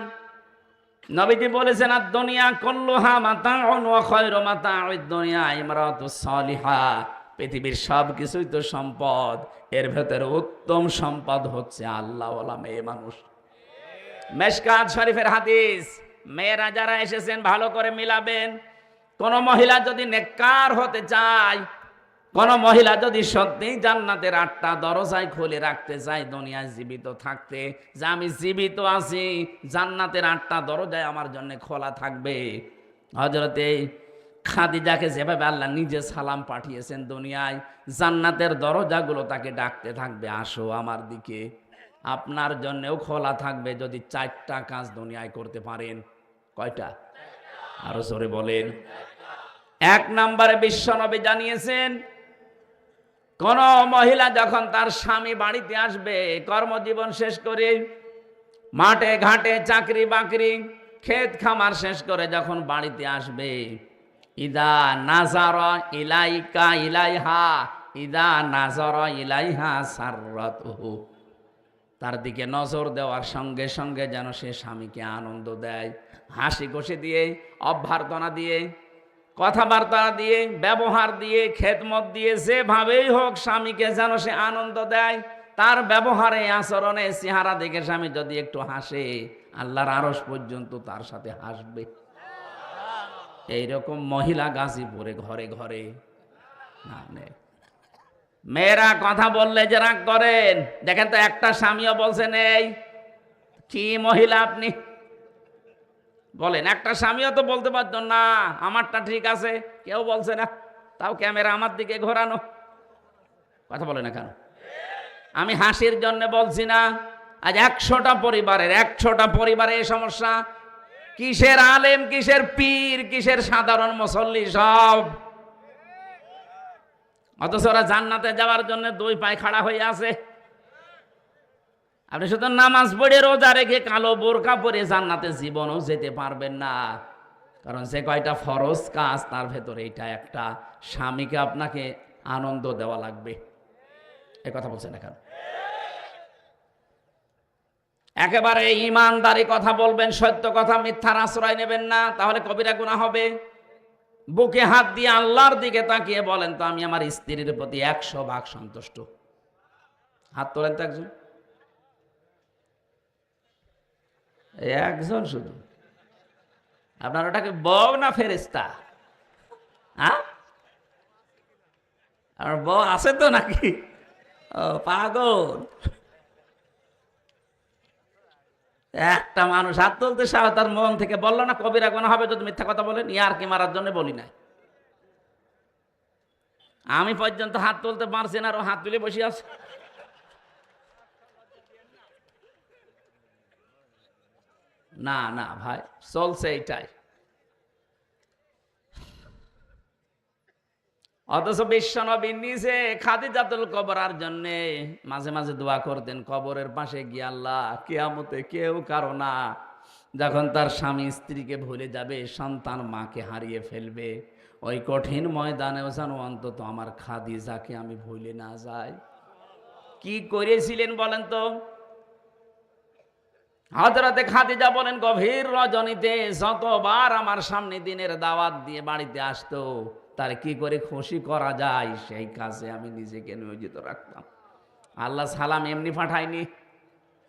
নবীজি বলেছেন, আদ-দুনিয়া কুল্লুহা মাতাউন ওয়া খায়রু মাতাউদ দুনিয়া ইমরাতুস সালিহা। পৃথিবীর সব কিছুই তো সম্পদ, এর ভেতরে উত্তম সম্পদ হচ্ছে আল্লাহওয়ালা মেয়ে মানুষ। মেশকাত শরীফের হাদিস, মেয়েরা যারা এসেছেন ভালো করে মিলাবেন। কোন মহিলা যদি নেককার হতে চায়, কোন মহিলা যদি সত্যি জান্নাতের 8টা দরজায় খুলে রাখতে চায় দুনিয়ায় জীবিত থাকতে, যে আমি জীবিত আছি, জান্নাতের 8টা দরজায় আমার জন্য খোলা থাকবে। হযরতে খাদিজাকে যেভাবে আল্লাহ নিজে সালাম পাঠিয়েছেন দুনিয়ায়, জান্নাতের দরজাগুলো তাকে ডাকতে থাকবে, আসো আমার দিকে। আপনার জন্যও খোলা থাকবে যদি 4টা কাজ দুনিয়ায় করতে পারেন। কয়টা? আরো জোরে বলেন। 1 নম্বরে বিশ্বনবী জানিয়েছেন, কোন মহিলা যখন তার স্বামী বাড়িতে আসবে কর্মজীবন শেষ করে, মাঠে ঘাটে চাকরি বাকরি ক্ষেত খামার শেষ করে যখন বাড়িতে আসবে, ইদা নাজারা ইলাইকা ইলাইহা, ইদা নাজারা ইলাইহা সাররাতুহু, তার দিকে নজর দেওয়ার সঙ্গে সঙ্গে যেন সে স্বামীকে আনন্দ দেয়, হাসি খুশি দিয়ে, অভ্যর্থনা দিয়ে, কথাবার্তা দিয়ে, ব্যবহার দিয়ে, খেদমত দিয়ে, যেভাবেই হোক স্বামীকে যেন সে আনন্দ দেয়। তার ব্যবহারে, আচরণে, চেহারা দেখে স্বামী যদি একটু হাসে, আল্লাহর আরশ পর্যন্ত তার সাথে হাসবে। এইরকম মহিলা গাজীপুরে ঘরে ঘরে না নেই। মেয়েরা কথা বললে যে রাগ করেন, দেখেন তো একটা স্বামীও বলছে নেই। কি মহিলা আপনি বলেন? একটা স্বামীও তো বলতে পারতো না আমারটা ঠিক আছে, কেউ বলছে না, তাও ক্যামেরা আমার দিকে ঘোরানো। কথা বলে না কেন? আমি হাসির জন্য বলছি না। আজ 100টা পরিবারে এই সমস্যা। কিসের আলেম, কিসের পীর, কিসের সাধারণ মুসল্লি, সব। অথচ ওরা জান্নাতে যাওয়ার জন্য 2 পায়ে খাড়া হয়ে আছে। আপনি শুধু নামাজ পড়ে রোজা রেখে কালো বোরকা পরে জান্নাতে জীবনও যেতে পারবেন না। কারণ যে কয়টা ফরজ কাজ তার ভেতরে এটা একটা, স্বামীকে আপনাকে আনন্দ দেওয়া লাগবে। এ কথা বলছেন না কেন? একেবারে ইমানদারি কথা বলবেন, সত্য কথা, মিথ্যার আশ্রয় নেবেন না, তাহলে কবিরা গুনাহ হবে। বুকে হাত দিয়ে আল্লাহর দিকে তাকিয়ে বলেন তো, আমি আমার স্ত্রীর প্রতি 100 ভাগ সন্তুষ্ট। হাত তোলেন তো একজন, একজন শুধু। আপনার ওটাকে বউ না ফেরেশতা? হ্যাঁ, আর বউ আছে তো নাকি? ও পাগল। একটা মানুষ হাত তুলতে সাহস, তার মন থেকে বললো না কবিরা গুনাহ হবে যদি মিথ্যা কথা বলেন। ইয়ার কি মারার জন্য বলি নাই। আমি পর্যন্ত হাত তুলতে পারছি না, আর ও হাত তুলে বসে আছে। না না ভাই, চলছে এইটাই। অথচ বিশ্বনবী নিজে খাদিজাতুল কুবরার জন্য মাঝে মাঝে দোয়া করতেন, কবরের পাশে গিয়ে, আল্লাহ কিয়ামতে কেউ কারো না, যখন তার স্বামী স্ত্রীকে ভুলে যাবে, সন্তান মাকে হারিয়ে ফেলবে, ওই কঠিন ময়দানেও যেন অন্তত আমার খাদিজাকে আমি ভুলে না যাই। কি করেছিলেন বলেন তো? হযরতে খাদিজা বলেন, গভীর রজনীতে যতবার আমার সামনে দিনের দাওয়াত দিয়ে বাড়িতে আসতো, তার কি করে খুশি করা যায় সেই কাজে আমি নিজেকে নিয়োজিত রাখতাম। আল্লাহ সালাম এমনি পাঠায়নি।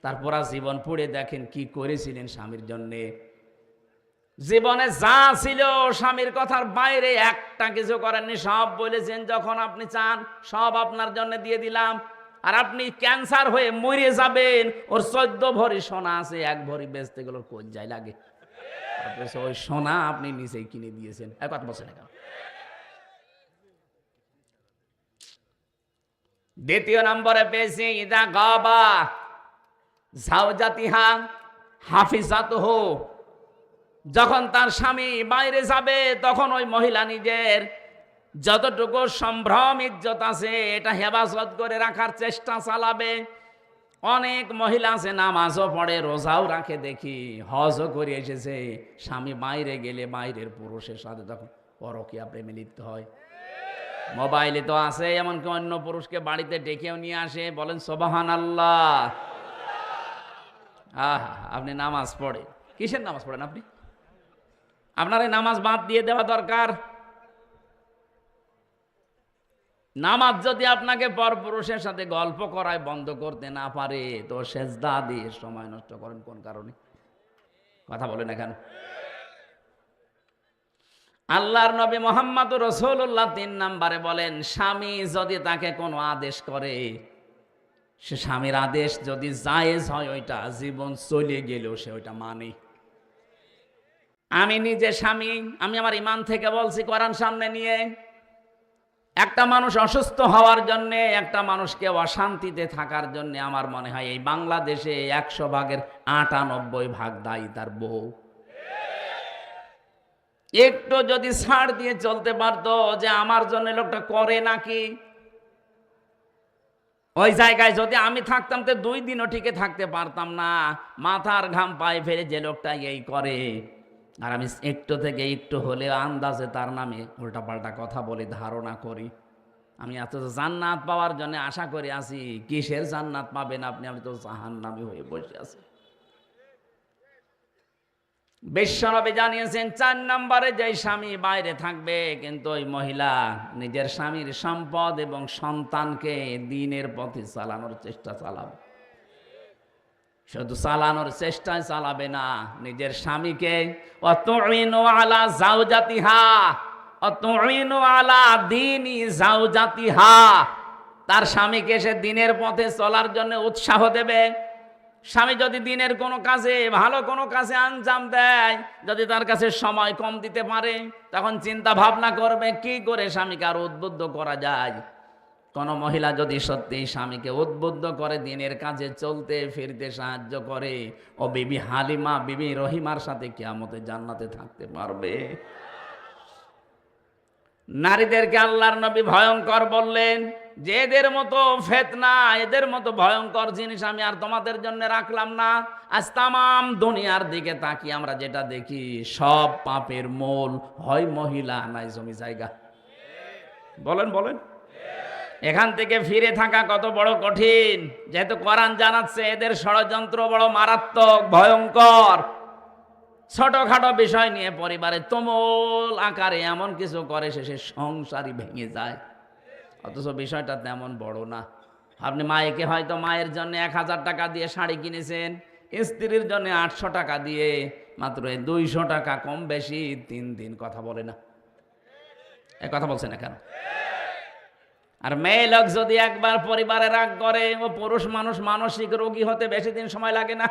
তারপর জীবন পড়ে দেখেন কি করেছিলেন স্বামীর জন্যে। জীবনে যা ছিল স্বামীর কথার বাইরে একটা কিছু করেননি, সব বলেছেন যখন আপনি চান সব আপনার জন্য দিয়ে দিলাম। আর আপনি ক্যান্সার হয়ে মরে যাবেন, ওর 14 ভরি সোনা আছে, 1 ভরি বেচতে গেলে কোন যায় লাগে, ওই সোনা আপনি নিজেই কিনে দিয়েছেন। এক কথা বলছেন না কেন? দ্বিতীয় নম্বরে পেয়েছি, ইদা গাবা জাওজাতিহা হাফিজাতুহু, যখন তার স্বামী বাইরে যাবে তখন ওই মহিলা নিজের যতটুকু সম্ভ্রম ইজ্জত আছে এটা হেফাজত করে রাখার চেষ্টা চালাবে। অনেক মহিলা আছে নামাজও পড়ে, রোজাও রাখে, দেখি হজও করে এসেছে, স্বামী বাইরে গেলে বাইরের পুরুষের সাথে তখন পরকীয়া প্রেমে লিপ্ত হয়। মোবাইলে তো আছে, এমনকি অন্য পুরুষকে বাড়িতে ডেকেও নিয়ে আসে। বলেন সুবহানাল্লাহ। আহা, আপনি নামাজ পড়ে, কিসের নামাজ পড়েন আপনি? আপনার এই নামাজ বাদ দিয়ে দেওয়া দরকার। নামাজ যদি আপনাকে পরপুরুষের সাথে গল্প করায় বন্ধ করতে না পারে, তো সেজদা দিয়ে সময় নষ্ট করেন কোন কারণে? কথা বলেন না কেন? আল্লাহর নবী মুহাম্মদুর রাসূলুল্লাহ ৩ নম্বরে বলেন, স্বামী যদি তাকে কোনো আদেশ করে, সে স্বামীর আদেশ যদি জায়েজ হয়, ওইটা জীবন চলে গেলেও সে ওইটা মানে। আমি নিজে স্বামী, আমি আমার ঈমান থেকে বলছি, কোরআন সামনে নিয়ে, একটা মানুষ অসুস্থ হওয়ার জন্যে, একটা মানুষকে অশান্তিতে থাকার জন্যে আমার মনে হয় এই বাংলাদেশে ১০০ ভাগের ৯৮ ভাগ দায়ী তার বউ। একটু যদি ছাড় দিয়ে চলতে পারতো যে আমার জন্য লোকটা করে নাকি, ওই জায়গায় যদি আমি থাকতাম তো ২ দিনও টিকে থাকতে পারতাম না। মাথার ঘাম পায়ে ফেলে যে লোকটা এই করে, আর আমি একটু থেকে একটু হলে আন্দাজে তার নামে উল্টাপাল্টা কথা বলি, ধারণা করি। আমি এত জান্নাত পাওয়ার জন্য আশা করে আছি, কিসের জান্নাত পাবেন আপনি? আমি তো জাহান্নামী হয়ে বসে আছি। বিশ্বনবী জানিয়েছেন ৪ নম্বরে যে স্বামী বাইরে থাকবে, কিন্তু ওই মহিলা নিজের স্বামীর সম্পদ এবং সন্তানকে দ্বীনের পথে চালানোর চেষ্টা চালাবে। শুধু চালানোর চেষ্টায় চালাবে না, নিজের স্বামীকে অতুইনু আলা জাওজাতিহা, অতুইনু আলা দীনি জাওজাতিহা, তার স্বামীকে সে দ্বীনের পথে চলার জন্য উৎসাহ দেবে। স্বামী যদি দিনের কোনো কাজে, ভালো কোনো কাজে আঞ্জাম দেয়, যদি তার কাছে সময় কম দিতে পারে, তখন চিন্তা ভাবনা করবে কি করে স্বামীকে আরো উদ্বুদ্ধ করা যায়। কোন মহিলা যদি সত্যি স্বামীকে উদ্বুদ্ধ করে, দিনের কাজে চলতে ফিরতে সাহায্য করে, ও বিবি হালিমা, বিবি রহিমার সাথে কিয়ামতে জান্নাতে থাকতে পারবে। নারীদেরকে আল্লাহর নবী ভয়ঙ্কর বললেন, যে এদের মতো ফিতনা, এদের মতো ভয়ঙ্কর জিনিস আমি আর তোমাদের জন্য রাখলাম না। আজ তামাম দুনিয়ার দিকে তাকিয়ে আমরা যেটা দেখি, সব পাপের মূল হয় মহিলা, নাই জমি জায়গা। বলেন বলেন, এখান থেকে ফিরে থাকা কত বড় কঠিন, যেহেতু কোরআন জানাচ্ছে এদের ষড়যন্ত্র বড় মারাত্মক, ভয়ঙ্কর। ছোটখাটো বিষয় নিয়ে পরিবারে তুমুল আকারে এমন কিছু করে, শেষে সংসারই ভেঙে যায়। অথচ বিষয়টা তেমন বড় না। আপনি মায়েকে হয়তো মায়ের জন্য ১০০০ টাকা দিয়ে শাড়ি কিনেছেন, স্ত্রীর জন্য ৮০০ টাকা দিয়ে, মাত্র ২০০ টাকা কম বেশি ৩ দিন কথা বলে না। এ কথা বলছে না কেন? আর মেয়ে লোক যদি একবার পরিবারে রাগ করে, ও পুরুষ মানুষ মানসিক রোগী হতে বেশি দিন সময় লাগে না।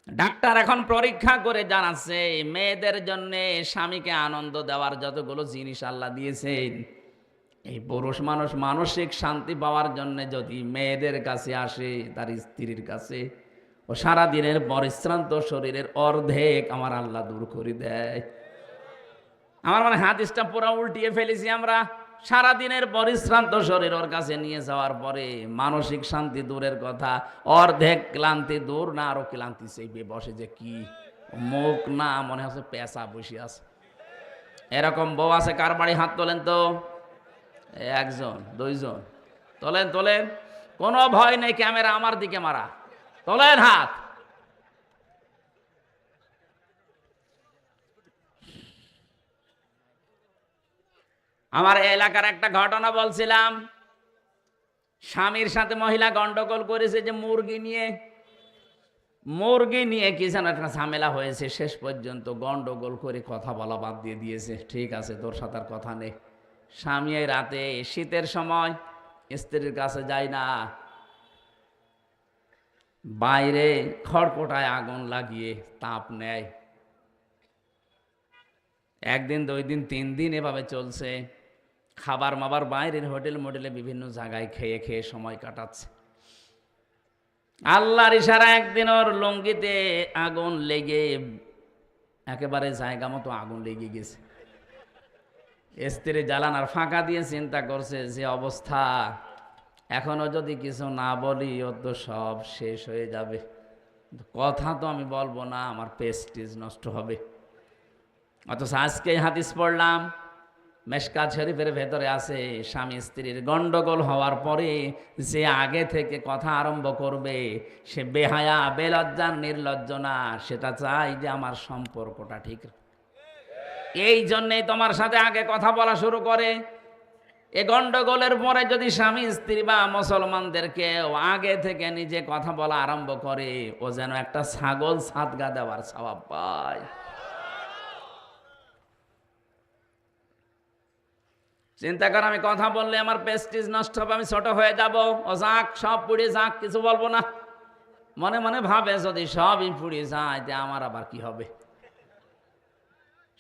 ডাক্তার এখন পরীক্ষা করে জানাচ্ছে, মেয়েদের জন্য স্বামীকে আনন্দ দেওয়ার যতগুলো জিনিস আল্লাহ দিয়েছেন, এই পুরুষ মানুষ মানসিক শান্তি পাওয়ার জন্য যদি মেয়েদের কাছে আসে, তার স্ত্রীর কাছে, ও সারাদিনের পরিশ্রান্ত শরীরের অর্ধেক আমার আল্লাহ দূর করে দেয়। আমার মানে হাদিসটা পুরো উল্টিয়ে ফেলেছি আমরা। সারাদিনের পরিশ্রান্ত শরীর ওর কাছে নিয়ে যাওয়ার পরে মানসিক শান্তি দূরের কথা, অর্ধেক ক্লান্তি দূর না, আরো ক্লান্তি চেপে বসে, যে কি মুখ না, মনে হচ্ছে পেঁচা বসে আছে। এরকম বউ আছে কার বাড়ি? হাত তোলেন তো। ১ জন ২ জন তোলেন তোলেন, কোনো ভয় নেই, ক্যামেরা আমার দিকে মারা, তোলেন হাত। আমার এলাকার একটা ঘটনা বলছিলাম, স্বামীর সাথে মহিলা গন্ডগোল করেছে যে মুরগি নিয়ে কি যেন একটা ঝামেলা হয়েছে। শেষ পর্যন্ত গন্ডগোল করে কথা বলা বাদ দিয়ে দিয়েছে। ঠিক আছে, তোর সাথে আর কথা নেই। স্বামী এই রাতে শীতের সময় স্ত্রীর কাছে যায় না, বাইরে খড়কোটায় আগুন লাগিয়ে তাপ নেয়। ১ দিন ২ দিন ৩ দিন এভাবে চলছে। খাবার মাবার বাইরের হোটেল মোটেলে বিভিন্ন জায়গায় খেয়ে খেয়ে সময় কাটাচ্ছে। আল্লাহর ইশারা একদিন ওর লুঙ্গিতে আগুন লেগে একেবারে জায়গা মতো আগুন লেগে গেছে। স্ত্রী জানালার ফাঁকা দিয়ে চিন্তা করছে, যে অবস্থা, এখনো যদি কিছু না বলি ও তো সব শেষ হয়ে যাবে। কথা তো আমি বলবো না, আমার প্রেস্টিজ নষ্ট হবে। অথচ আজকে হাদিস পড়লাম, মেশকাত শরীফের ভেতরে আছে, স্বামী স্ত্রীর গন্ডগোল হওয়ার পরে যে আগে থেকে কথা আরম্ভ করবে, সে বেহায়া, বেলজ্জা, নির্লজ্জ না। সেটা চাই যে আমার সম্পর্কটা ঠিক। এই জন্যেই তোমার সাথে আগে কথা বলা শুরু করে। এ গন্ডগোলের পরে যদি স্বামী স্ত্রী বা মুসলমানদেরকে আগে থেকে নিজে কথা বলা আরম্ভ করে, ও যেন একটা ছাগল সাদগা দেওয়ার সওয়াব পায়। চিন্তা কর, আমি কথা বললে আমার প্রেস্টিজ নষ্ট হবে, আমি ছোট হয়ে যাব। ও যাক, সব পুড়ে যাক, কিছু বলবো না। মনে মনে ভাবে যদি সবই পুড়ে যায় তে আমার আবার কি হবে।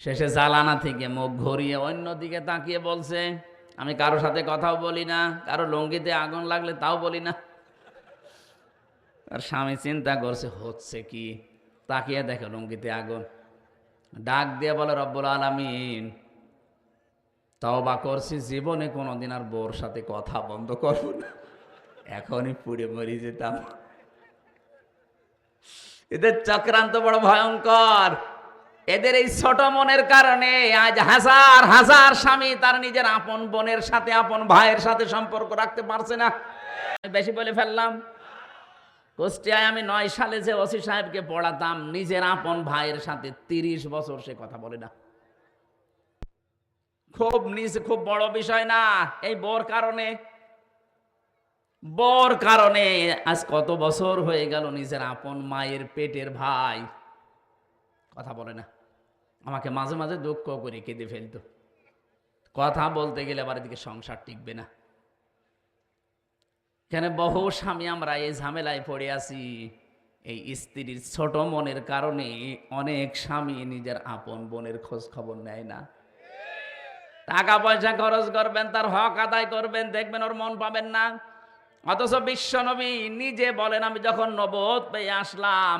শেষে জালানা থেকে মুখ ঘুরিয়ে অন্যদিকে তাকিয়ে বলছে, আমি কারোর সাথে কথাও বলি না, কারো লুঙ্গিতে আগুন লাগলে তাও বলি না। আর স্বামী চিন্তা করছে হচ্ছে কি, তাকিয়ে দেখে লুঙ্গিতে আগুন। ডাক দিয়ে বলে, রব্বুল আলামিন, তওবা করছি, জীবনে কোনোদিন আর বউর সাথে কথা বন্ধ করবো না, এখনই পুড়ে মরি যেতাম। এদের চক্রান্ত বড় ভয়ঙ্কর। এদের এই ছোট মনের কারণে আজ হাজার হাজার স্বামী তার নিজের আপন বোনের সাথে, আপন ভাইয়ের সাথে সম্পর্ক রাখতে পারছে না। বেশি বলে ফেললাম। কুষ্টিয়ায় আমি 9 সালে যে ওসি সাহেবকে পড়াতাম, নিজের আপন ভাইয়ের সাথে 30 বছর সে কথা বলে না। খুব বড় বিষয় না, এই বোর কারণে আজ কত বছর হয়ে গেল নিজের আপন মায়ের পেটের ভাই কথা বলে না। আমাকে মাঝে মাঝে দুঃখ করে কেঁদে ফেলতো। কথা বলতে গেলে আবার এদিকে সংসার টিকবে না। কেন বহু স্বামী আমরা এই ঝামেলায় পড়ে আছি। এই স্ত্রীর ছোট মনের কারণে অনেক স্বামী নিজের আপন বোনের খোঁজ খবর নেয় না। টাকা পয়সা খরচ করবেন, তার হক আদায় করবেন, দেখবেন ওর মন পাবেন না। অথচ বিশ্বনবী নিজে বলেন, আমি যখন নবুয়ত পেয়ে আসলাম,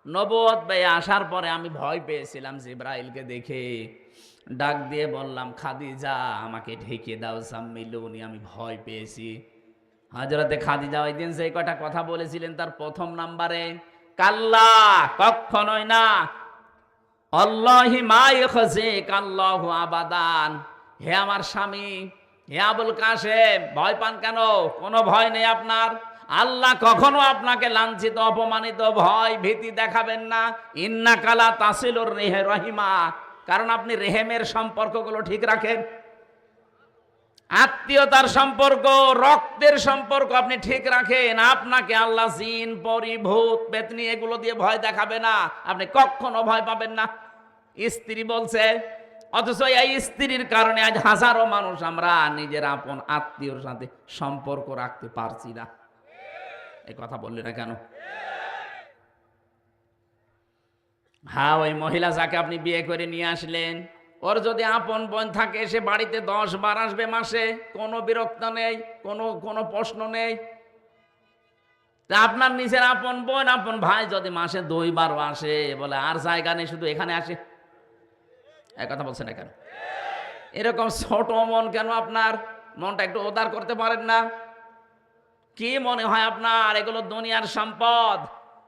নবুয়ত পেয়ে আসার পরে আমি ভয় পেয়েছিলাম জিবরাইলকে দেখে। ডাক দিয়ে বললাম, খাদিজা আমাকে ঢেকে দাও, সাম্মিলুনি, আমি ভয় পেয়েছি। হযরতে খাদিজা ওই দিন সেই কটা কথা বলেছিলেন তার প্রথম নাম্বারে, কাল্লা, কখনোই না, আল্লাহি মা ইয়াখজিক আল্লাহু আবাদান। হে আমার স্বামী, হে আবুল কাসেম, ভয় পান কেন? কোনো ভয় নেই আপনার। আল্লাহ কখনো আপনাকে লাঞ্ছিত, অপমানিত, ভয় ভীতি দেখাবেন না। ইন্নাকা লা তাসিলুর রহিমা, কারণ আপনি রেহেমের সম্পর্কগুলো ঠিক রাখেন। আত্মীয়তার সম্পর্ক, রক্তের সম্পর্ক আপনি ঠিক রাখেন। আপনাকে আল্লাহ জিন, পরি, ভূত, পেতনি এগুলো দিয়ে ভয় দেখাবে না, আপনি কখনো ভয় পাবেন না। স্ত্রী বলছে, অথচ এই স্ত্রীর কারণে আজ হাজারো মানুষ আমরা নিজের আপন আত্মীয়র সাথে সম্পর্ক রাখতে পারছি না। এই কথা বললে না কেন? হ্যাঁ, ওই মহিলা যাকে আপনি বিয়ে করে নিয়ে আসলেন, ওর যদি আপন বোন থাকে, সে বাড়িতে 10 বার আসবে মাসে, কোনো বিরক্ত নেই, কোনো প্রশ্ন নেই। তা আপনার নিজের আপন বোন, আপন ভাই যদি মাসে 2 বার আসে, বলে আর জায়গা নেই, শুধু এখানে আসে, এক কথা বলছেন না কেন? এরকম ছোট মন কেন আপনার? মনটা একটু উদার করতে পারেন না? কি মনে হয় আপনার এগুলো দুনিয়ার সম্পদ?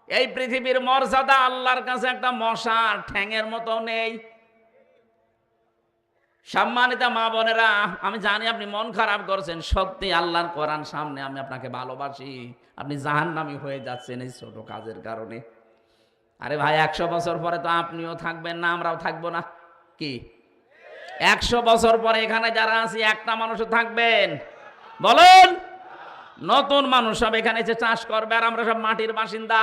এই পৃথিবীর মর্যাদা আল্লাহর কাছে একটা মশার ঠ্যাঙের মতো নেই। সম্মানিত মা বোনেরা, আমি জানি আপনি মন খারাপ করছেন। সত্যি আল্লাহর কোরআন সামনে, আমি আপনাকে ভালোবাসি, আপনি জাহান্নামী হয়ে যাচ্ছেন এই ছোট কাজের কারণে। আরে ভাই, 100 বছর পরে তো আপনিও থাকবেন না, আমরাও থাকবো না। কি 100 বছর পরে এখানে যারা আছি একটা মানুষও থাকবেন? বলুন। নতুন মানুষ সব এখানে এসে চাষ করবে, আর আমরা সব মাটির বাসিন্দা।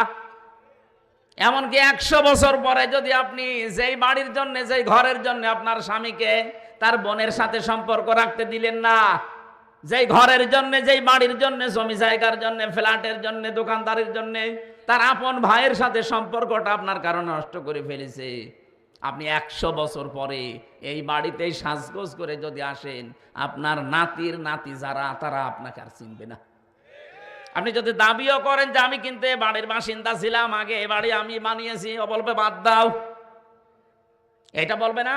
এমনকি 100 বছর পরে যদি আপনি যেই বাড়ির জন্য, যেই ঘরের জন্য আপনার স্বামীকে তার বোনের সাথে সম্পর্ক রাখতে দিলেন না, যেই ঘরের জন্য, যেই বাড়ির জন্য, জমি জায়গার জন্য, ফ্ল্যাটের জন্য, দোকানদারির জন্য তার আপন ভাইয়ের সাথে সম্পর্কটা আপনার কারণে নষ্ট করে ফেলেছে, আপনি 100 বছর পরে এই বাড়িতেই সাজগোজ করে যদি আসেন, আপনার নাতির নাতি যারা, তারা আপনাকে আর চিনবে না। আপনি যদি দাবিও করেন যে আমি কিন্তু এ বাড়ির বাসিন্দা ছিলাম, আগে এ বাড়ি আমি বানিয়েছি, ও বলবে বাদ দাও। এটা বলবে না?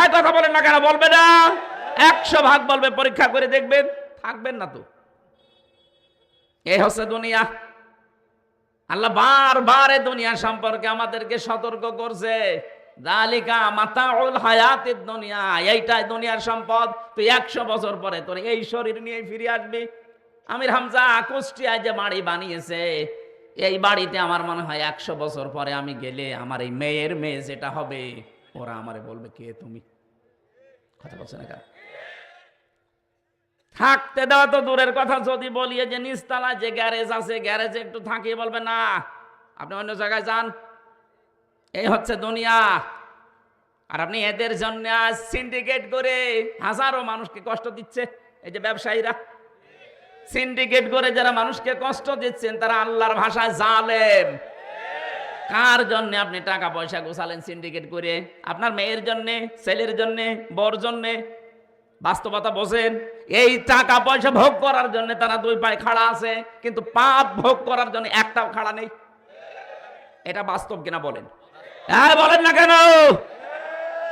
এক কথা বলেন না কেন? বলবে না? 100 ভাগ বলবে। পরীক্ষা করে দেখবেন, থাকবেন না তো। এই হচ্ছে দুনিয়া। আল্লাহ বারবার এই দুনিয়া সম্পর্কে আমাদেরকে সতর্ক করছে, যালিকা মাতাউল হায়াতিদ দুনিয়া, এইটাই দুনিয়ার সম্পদ। তুই 100 বছর পরে তোর এই শরীর নিয়ে ফিরে আসবি। আমির হামজা কুষ্টিয়ায় যে বাড়ি বানিয়েছে, এই বাড়িতে আমার মনে হয় 100 বছর পরে আমি গেলে আমার এই মেয়ের মেয়ে যেটা হবে, ওরা আমারে বলবে, কে তুমি? কথা বলছে না কেন? থাকতে দেওয়া তো দূরের কথা, যদি বলিয়ে যে নিচতলায় যে গ্যারেজ আছে, গ্যারেজে একটু থাকিয়ে বলবে না, আপনি অন্য জায়গায় যান। এই হচ্ছে দুনিয়া। আর আপনি এদের জন্য আজ সিন্ডিকেট করে হাজারো মানুষকে কষ্ট দিচ্ছে। এই যে ব্যবসায়ীরা সিন্ডিকেট করে যারা মানুষকে কষ্ট দিচ্ছেন, তারা আল্লাহর ভাষায় জালেম। কার জন্য আপনি টাকা পয়সা গোছালেন সিন্ডিকেট করে? আপনার মেয়ের জন্যে, ছেলের জন্যে, বর জন্যে? বাস্তবতা বোঝেন। এই টাকা পয়সা ভোগ করার জন্য তারা দুই পায়ে খাড়া আছে, কিন্তু পাপ ভোগ করার জন্য একটাও খাড়া নেই। এটা বাস্তব কিনা বলেন? হ্যাঁ, বলেন না কেন?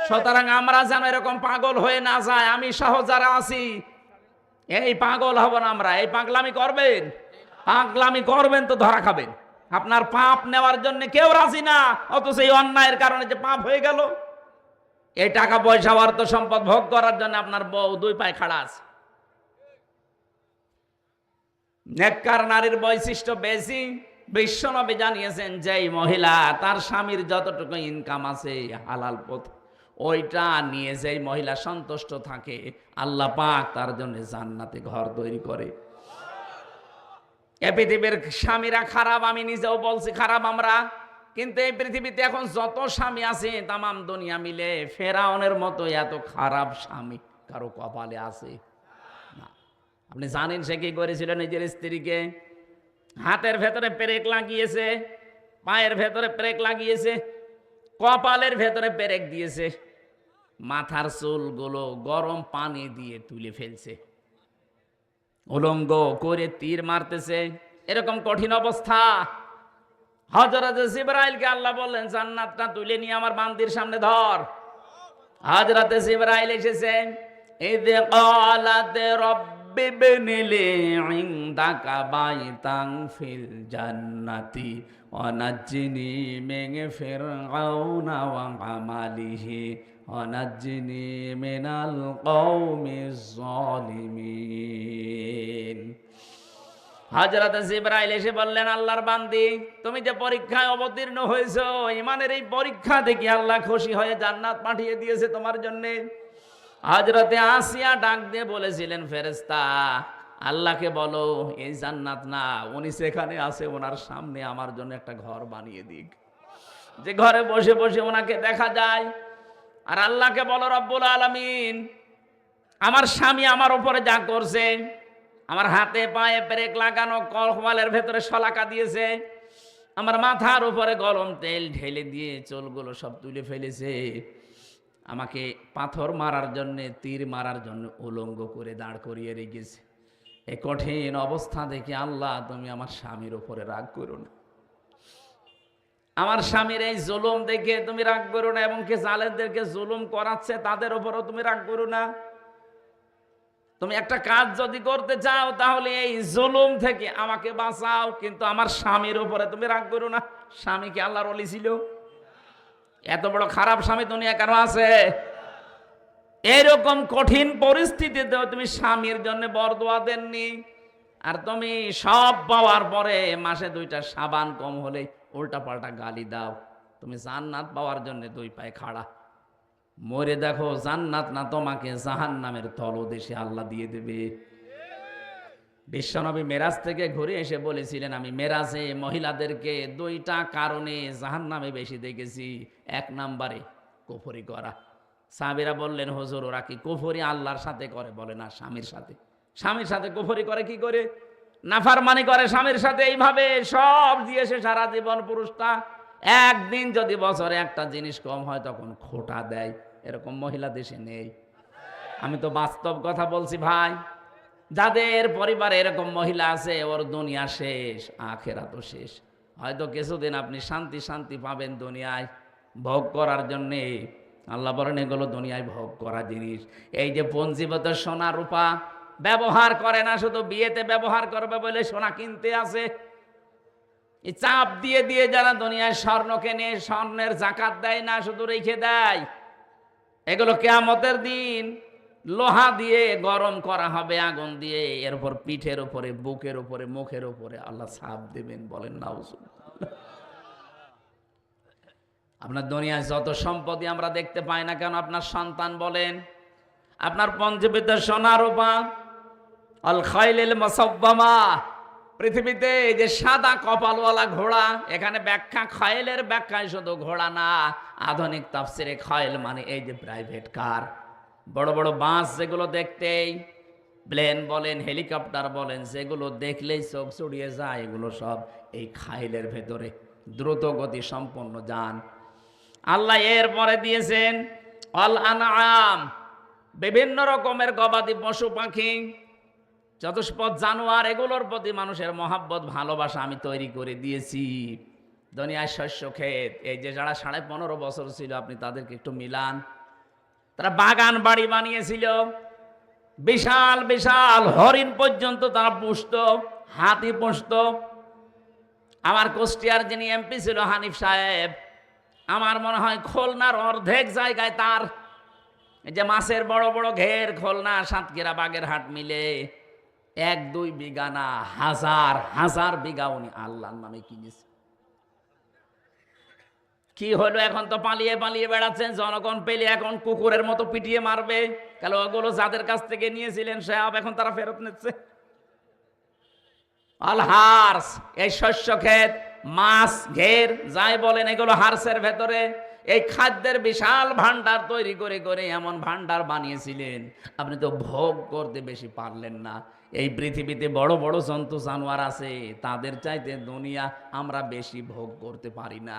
সুতরাং আমরা যেন এরকম পাগল হয়ে না যায়। আমি সহ যারা আছি এই পাগল হব না আমরা। এই পাগলামি করবেন, পাগলামি করবেন তো ধরা খাবেন। আপনার পাপ নেওয়ার জন্য কেউ রাজি না, অথচ এই অন্যায়ের কারণে যে পাপ হয়ে গেল। এই টাকা পয়সা অর্থ সম্পদ ভোগ করার জন্য আপনার বউ দুই পায়ে খাড়া আছে। নেককার নারীর বৈশিষ্ট্য বেশি। বিশ্বনবী জানিয়েছেন, যেই মহিলা তার স্বামীর যতটুকু ইনকাম আছে হালাল পথ, ওইটা নিয়ে যেই মহিলা সন্তুষ্ট থাকে, আল্লাহ পাক তার জন্য জান্নাতে ঘর তৈরি করে। এই পৃথিবীর স্বামীরা খারাপ, আমি নিজেও বলছি খারাপ আমরা, কিন্তু এই পৃথিবীতে এখন যত স্বামী আছে তামাম দুনিয়া মিলে ফেরাউনের মতো এত খারাপ স্বামী কারো কপালে আছে না। আপনি জানেন সে কি করেছিল? নিজের স্ত্রীকে হাতের ভেতরে পেরেক লাগিয়েছে, পায়ের ভেতরে পেরেক লাগিয়েছে, কপালের ভেতরে পেরেক দিয়েছে, মাথার চুলগুলো গরম পানি দিয়ে তুলে ফেলছে, উলঙ্গ করে তীর মারতেছে। এরকম কঠিন অবস্থা। হযরত জিবরাইলকে আল্লাহ বললেন, জান্নাতটা তুলে নিয়ে আমার বান্দির সামনে ধর। হযরত জিবরাইল এসেছেন। ইয ক্বালাত রাব্বি ইবনি লি ইনদাকা বাইতান ফিল জান্নাতি ওয়া নাজ্জিনি মিন ফিরআউনা ওয়া আমালিহি ওয়া নাজ্জিনি মিনাল কওমিজ যালিমিন। হযরত জিবরাইল এসে বললেন, আল্লাহর বান্দি, তুমি যে পরীক্ষায় অবতীর্ণ হয়েছো, ঈমানের এই পরীক্ষা দেখে আল্লাহ খুশি হয়ে জান্নাত পাঠিয়ে দিয়েছে তোমার জন্য। হযরতে আসিয়া ডাক দিয়ে বলেছিলেন, ফেরেশতা আল্লাহকে বলো এই জান্নাত না, উনি সেখানে আছে, ওনার সামনে আমার জন্য একটা ঘর বানিয়ে দিক, যে ঘরে বসে বসে ওনাকে দেখা যায়। আর আল্লাহকে বলো, রব্বুল আলামিন, আমার স্বামী আমার উপরে যা করছে, আমার হাতে পায়ে পেরেক লাগানো, কপালের ভেতরে শলাকা দিয়েছে, আমার মাথার উপরে গরম তেল ঢেলে দিয়ে চুলগুলো সব তুলে ফেলেছে, আমাকে পাথর মারার জন্য, তীর মারার জন্য উলঙ্গ করে দাঁড় করিয়ে রেখেছে। এই কঠিন অবস্থা দেখে আল্লাহ তুমি আমার স্বামীর উপরে রাগ করো না, আমার স্বামীর এই জুলুম দেখে তুমি রাগ করো না, এবং কে জালেমদেরকে জুলুম করাচ্ছে তাদের উপরও তুমি রাগ করো না। তুমি একটা কাজ যদি করতে চাও তাহলে এই জুলুম থেকে আমাকে বাঁচাও, কিন্তু আমার স্বামীর উপরে তুমি রাগ করো না। স্বামী কি আল্লাহর ওলি ছিল? এত বড় খারাপ স্বামী দুনিয়া কেন আছে? এরকম কঠিন পরিস্থিতিতেও তুমি স্বামীর জন্য বরদোয়া দেননি, আর তুমি সব পাওয়ার পরে মাসে 2টা সাবান কম হলে উল্টা পাল্টা গালি দাও। তুমি জান্নাত পাওয়ার জন্য দুই পায়ে খাড়া। মরে দেখো জান্নাত না তোমাকে জাহান্নামের তলদেশে আল্লাহ দিয়ে দেবে। বিশ্বনবী মেরাজ থেকে ঘুরে এসে বলেছিলেন, আমি মেরাজে মহিলাদেরকে 2টা কারণে জাহান্নামে বেশি দেখেছি। 1 নম্বরে কুফরি করা। সাহাবীরা বললেন, হুজুর ওরা কি কুফরি আল্লাহর সাথে করে? বলে না, স্বামীর সাথে। স্বামীর সাথে কুফরি করে কি করে? নাফরমানি করে স্বামীর সাথে, এইভাবে সব দিয়েছে সারা জীবন পুরুষটা। একদিন যদি বছরে একটা জিনিস কম হয় তখন খোঁটা দেয়। এরকম মহিলা দেশে নেই। আমি তো বাস্তব কথা বলছি ভাই। যাদের পরিবারে এরকম মহিলা আছে, ওর দুনিয়া শেষ, আখেরাতও শেষ। হয়তো কিছুদিন আপনি শান্তি শান্তি পাবেন দুনিয়ায় ভোগ করার জন্যে। আল্লাহ বলেন এগুলো দুনিয়ায় ভোগ করা জিনিস। এই যে পঞ্জীভূত সোনা রূপা ব্যবহার করে না, শুধু বিয়েতে ব্যবহার করবে বলে সোনা কিনতে আছে। এই চাপ দিয়ে দিয়ে যারা দুনিয়ায় স্বর্ণ কেনে, স্বর্ণের জাকাত দেয় না, শুধু রেখে দেয়। এগুলো কিয়ামতের দিন লোহা দিয়ে গরম করা হবে, আগুন দিয়ে, এর উপর পিঠের উপরে, বুকের উপরে, মুখের উপরে আল্লাহ ছাপ দেবেন। বলেন নাউজুবিল্লাহ। আপনার দুনিয়ায় যত সম্পত্তি আমরা দেখতে পাই না কেন, আপনার সন্তান বলেন, আপনার পঞ্জীবিত সোনা রূপা, আল খাইলিল মুসাব্বামা, পৃথিবীতে এই যে সাদা কপালওয়ালা ঘোড়া, এখানে ব্যাখ্যা খয়েলের ব্যাখ্যায় শুধু ঘোড়া না, আধুনিক তাফসিরে খয়েল মানে এই যে প্রাইভেট কার, বড় বড় বাস যেগুলো দেখতেই, প্লেন বলেন হেলিকপ্টার বলেন, যেগুলো দেখলেই চোখ চড়িয়ে যায়, এগুলো সব এই খাইলের ভেতরে দ্রুত গতি সম্পন্ন যান। আল্লাহ এর পরে দিয়েছেন অল আনআম, বিভিন্ন রকমের গবাদি পশু পাখি, চতুষ্পদ জানোয়ার, এগুলোর প্রতি মানুষের মহাব্বত ভালোবাসা আমি তৈরি করে দিয়েছি। দুনিয়ায় শস্য ক্ষেত, এই যে যারা 15.5 বছর ছিল আপনি তাদেরকে একটু মিলান, তারা বাগান বাড়ি বানিয়েছিল, বিশাল বিশাল হরিণ পর্যন্ত তারা পুষত, হাতি পুষত। আমার কুষ্টিয়ার যিনি এমপি ছিল হানিফ সাহেব, আমার মনে হয় খুলনার অর্ধেক জায়গায় তার এই যে মাছের বড় বড় ঘের, খুলনা সাতক্ষীরা বাগেরহাট মিলে 1-2 বিঘা না, হাজার হাজার বিঘা উনি আল্লাহর নামে কিনেছে। কি হলো, এখন তো পালিয়ে পালিয়ে বেড়াচ্ছেন, জনগণ পেলে এখন কুকুরের মতো পিটিয়ে মারবে। কাল ওগুলো যাদের কাছ থেকে নিয়েছিলেন সব এখন তারা ফেরত নিচ্ছে। অল হার্স, এই শস্য ক্ষেত, মাছ ঘের যাই বলেন, এগুলো হার্সের ভেতরে এই খাদ্যের বিশাল ভান্ডার তৈরি করে করে এমন ভান্ডার বানিয়েছিলেন, আপনি তো ভোগ করতে বেশি পারলেন না। এই পৃথিবীতে বড় বড় জন্তু জানোয়ার আছে, তাদের চাইতে দুনিয়া আমরা বেশি ভোগ করতে পারি না।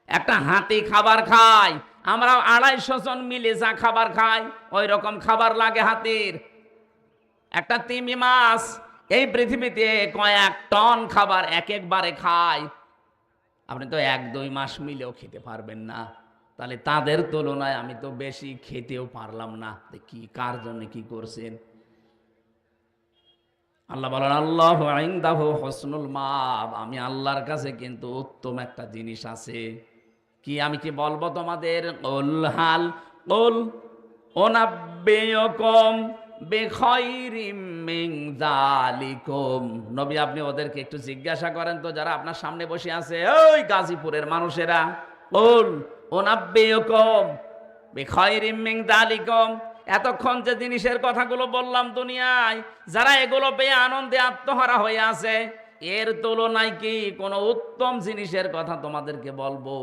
একটা হাতি খাবার খায়, আমরা 250 জন মিলে যা খাবার খাই ওই রকম খাবার লাগে হাতির। একটা তিমি মাছ এই পৃথিবীতে কয়েক টন খাবার এক একবারে খায়, আপনি তো 1-2 মাস মিলেও খেতে পারবেন না। তাহলে তাদের তুলনায় আমি তো বেশি খেতেও পারলাম না। কি কার জন্য কি করছেন? আল্লাহ বলেন আল্লাহু ইনদাহু হুসনুল মাব, আমি আল্লাহর কাছে কিন্তু উত্তম একটা জিনিস আছে। কি, আমি কি বলবো তোমাদের? কুল হাল কুল উনাব্বিউকুম বিখাইরিম মিন যালিকুম, নবী আপনি ওদেরকে একটু জিজ্ঞাসা করেন তো, যারা আপনার সামনে বসে আছে, ওই গাজীপুরের মানুষেরা, কুল উনাব্বিউকুম বিখাইরিম মিন যালিকুম, এতক্ষণ যে জিনিসের কথাগুলো বললাম দুনিয়ায়, যারা এগুলো পেয়ে আনন্দে আত্মহারা হয়ে আছে, এর তুলনায় কি কোনো উত্তম জিনিসের কথা তোমাদেরকে বলবো?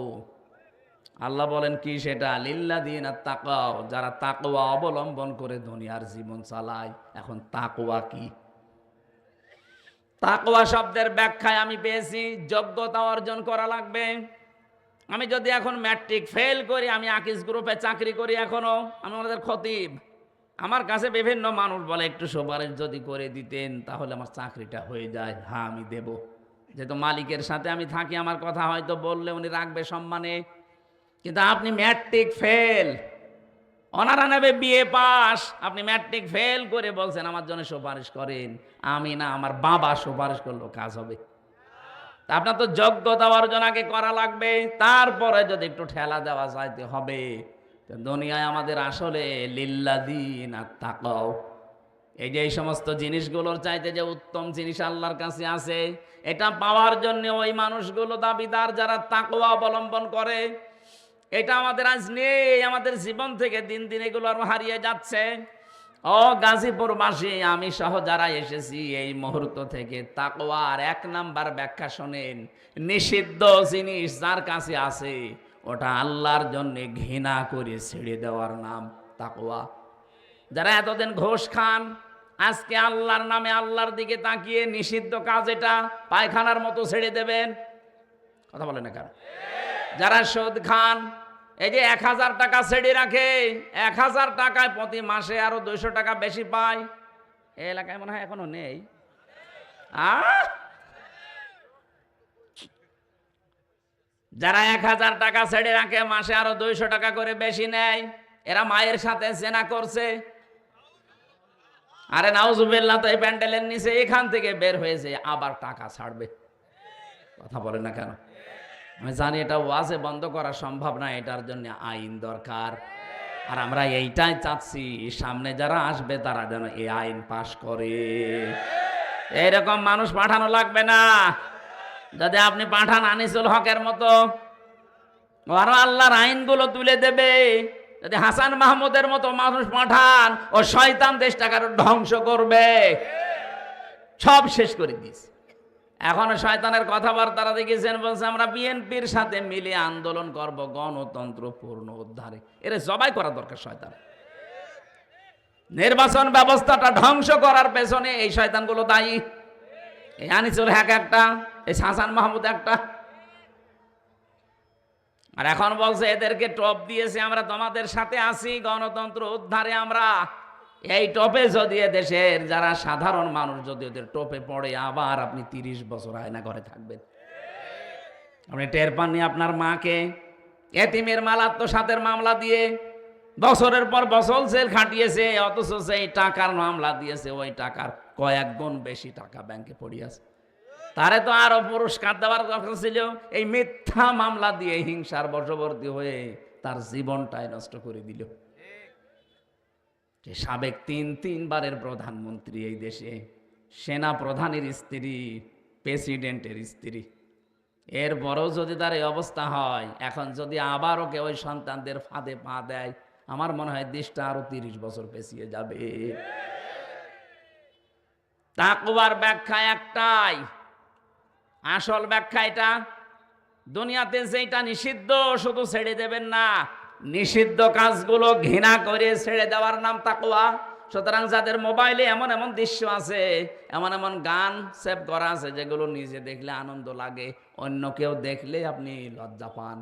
আল্লাহ বলেন কি সেটা? লিল্লাযিনা তাকাও, যারা তাকওয়া অবলম্বন করে দুনিয়ার জীবন চালায়। এখন তাকওয়া কি? তাকওয়া শব্দের ব্যাখ্যায় আমি পেয়েছি যোগ্যতা অর্জন করা লাগবে। আমি যদি এখন ম্যাট্রিক ফেল করি, আমি আকিস গ্রুপে চাকরি করি, এখনো আমি আমাদের খতিব, আমার কাছে বিভিন্ন মানুষ বলে একটু সুপারিশ যদি করে দিতেন তাহলে আমার চাকরিটা হয়ে যায়। হ্যাঁ আমি দেব, যেহেতু মালিকের সাথে আমি থাকি, আমার কথা হয়তো বললে উনি রাখবে সম্মানে। কিন্তু আপনি ম্যাট্রিক ফেল, ওনারা নেবে বিএ পাস, আপনি ম্যাট্রিক ফেল করে বলছেন আমার জন্য সুপারিশ করেন। আমি না, আমার বাবা সুপারিশ করলেও কাজ হবে। তা আপনার তো যোগ্যতা অর্জন আগে করা লাগবে, তারপরে যদি একটু ঠেলা দেওয়া যাইতে হবে। দুনিয়ায় আমাদের আসলে লিল্লাযিনা তাকাও, এই যে এই সমস্ত জিনিসগুলোর চাইতে যে উত্তম জিনিস আল্লাহর কাছে আছে, এটা পাওয়ার জন্য ওই মানুষগুলো দাবিদার যারা তাকওয়া অবলম্বন করে। এটা আমাদের আজ নেই, আমাদের জীবন থেকে দিন দিন এগুলো আরো হারিয়ে যাচ্ছে। ও গাজীপুরবাসী, আমি সহ যারা এসেছি এই মুহূর্ত থেকে তাকওয়ার 1 নাম্বার ব্যাখ্যা শোনেন। নিষিদ্ধ জিনিস যার কাছে আছে, ওটা আল্লাহর জন্য ঘৃণা করে ছেড়ে দেওয়ার নাম তাকওয়া। যারা এতদিন ঘোষ খান, আজকে আল্লাহর নামে আল্লাহর দিকে তাকিয়ে নিষিদ্ধ কাজ এটা পায়খানার মতো ছেড়ে দেবেন। কথা বলেন না কেন? যারা সুদ খান, এই যে 1000 টাকা ছেড়ে রাখে, 1000 টাকায় প্রতি মাসে আরো 200 টাকা বেশি পায়। এই এলাকায় মনে হয় এখনো নেই। যারা 1000 টাকা ছেড়ে রাখে, মাসে আরো 200 টাকা করে বেশি নেয়, এরা মায়ের সাথে জেনা করছে। আরে নাউজুবিল্লাহ, তো এই প্যান্ডেলের নিচে এখান থেকে বের হয়েছে আবার টাকা ছাড়বে। কথা বলেন না কেন? আমি জানি এটা ওয়াজে বন্ধ করা সম্ভব না, এটার জন্য আইন দরকার। আর আমরা এইটাই চাচ্ছি, সামনে যারা আসবে তারা যেন এই আইন পাশ করে। এইরকম মানুষ পাঠানো লাগবে না। যদি আপনি পাঠান আনিসুল হকের মতো, আরো আল্লাহর আইনগুলো তুলে দেবে। যদি হাসান মাহমুদের মতো মানুষ পাঠান, ও শয়তান দেশটাকে আরো ধ্বংস করবে। সব শেষ করে দিয়েছে। এখনো শয়তানের কথাবার্তারা দেখেছেন, বলছে আমরা বিএনপির সাথে মিলে আন্দোলন করব গণতন্ত্র পূর্ণ উদ্ধারে। এর জবাই করা দরকার শয়তান। নির্বাচন ব্যবস্থাটা ধ্বংস করার পেছনে এই শয়তানগুলো দায়ী। এই আনিসুল হক একটা, এই হাসান মাহমুদ একটা। আর এখন বলছে এদেরকে টপ দিয়েছে, আমরা তোমাদের সাথে আছি গণতন্ত্র উদ্ধারে। আমরা এই টপে যদি দেশের যারা সাধারণ মানুষ যদি ওদের টপে পড়ে, আবার আপনি 30 বছর আয়না ঘরে থাকবেন। আপনি টের পাননি আপনার মাকে এতিমের মাল আত্মসাতের মামলা দিয়ে বছরের পর বছর জেল খাটিয়েছে, অথচ সেই টাকার মামলা দিয়েছে ওই টাকার কয়েক গুণ বেশি টাকা ব্যাংকে পড়িয়াছে। তারে তো আরো পুরস্কার দেওয়ার দরকার ছিল। এই মিথ্যা মামলা দিয়ে হিংসার বশবর্তী হয়ে তার জীবনটাই নষ্ট করে দিল। সাবেক তিনবারের প্রধানমন্ত্রী, এই দেশে সেনা প্রধানের স্ত্রী, প্রেসিডেন্টের স্ত্রী, এরপরও যদি তার এই অবস্থা হয়, এখন যদি আবারও কেউ ওই সন্তানদের ফাঁদে পা দেয়, আমার মনে হয় দেশটা আরো 30 বছর পেছিয়ে যাবে। তাকওয়ার ব্যাখ্যা একটাই, আসল ব্যাখ্যা এটা। দুনিয়াতে যেটা নিষিদ্ধ শুধু ছেড়ে দেবেন না, নিষিদ্ধ কাজগুলো ঘৃণা করে ছেড়ে দেওয়ার নাম তাকওয়া। সুতরাং যাদের মোবাইলে এমন এমন দৃশ্য আছে, এমন এমন গান সেভ করা আছে যেগুলো নিজে দেখলে আনন্দ লাগে, অন্য কেউ দেখলে আপনি লজ্জা পান,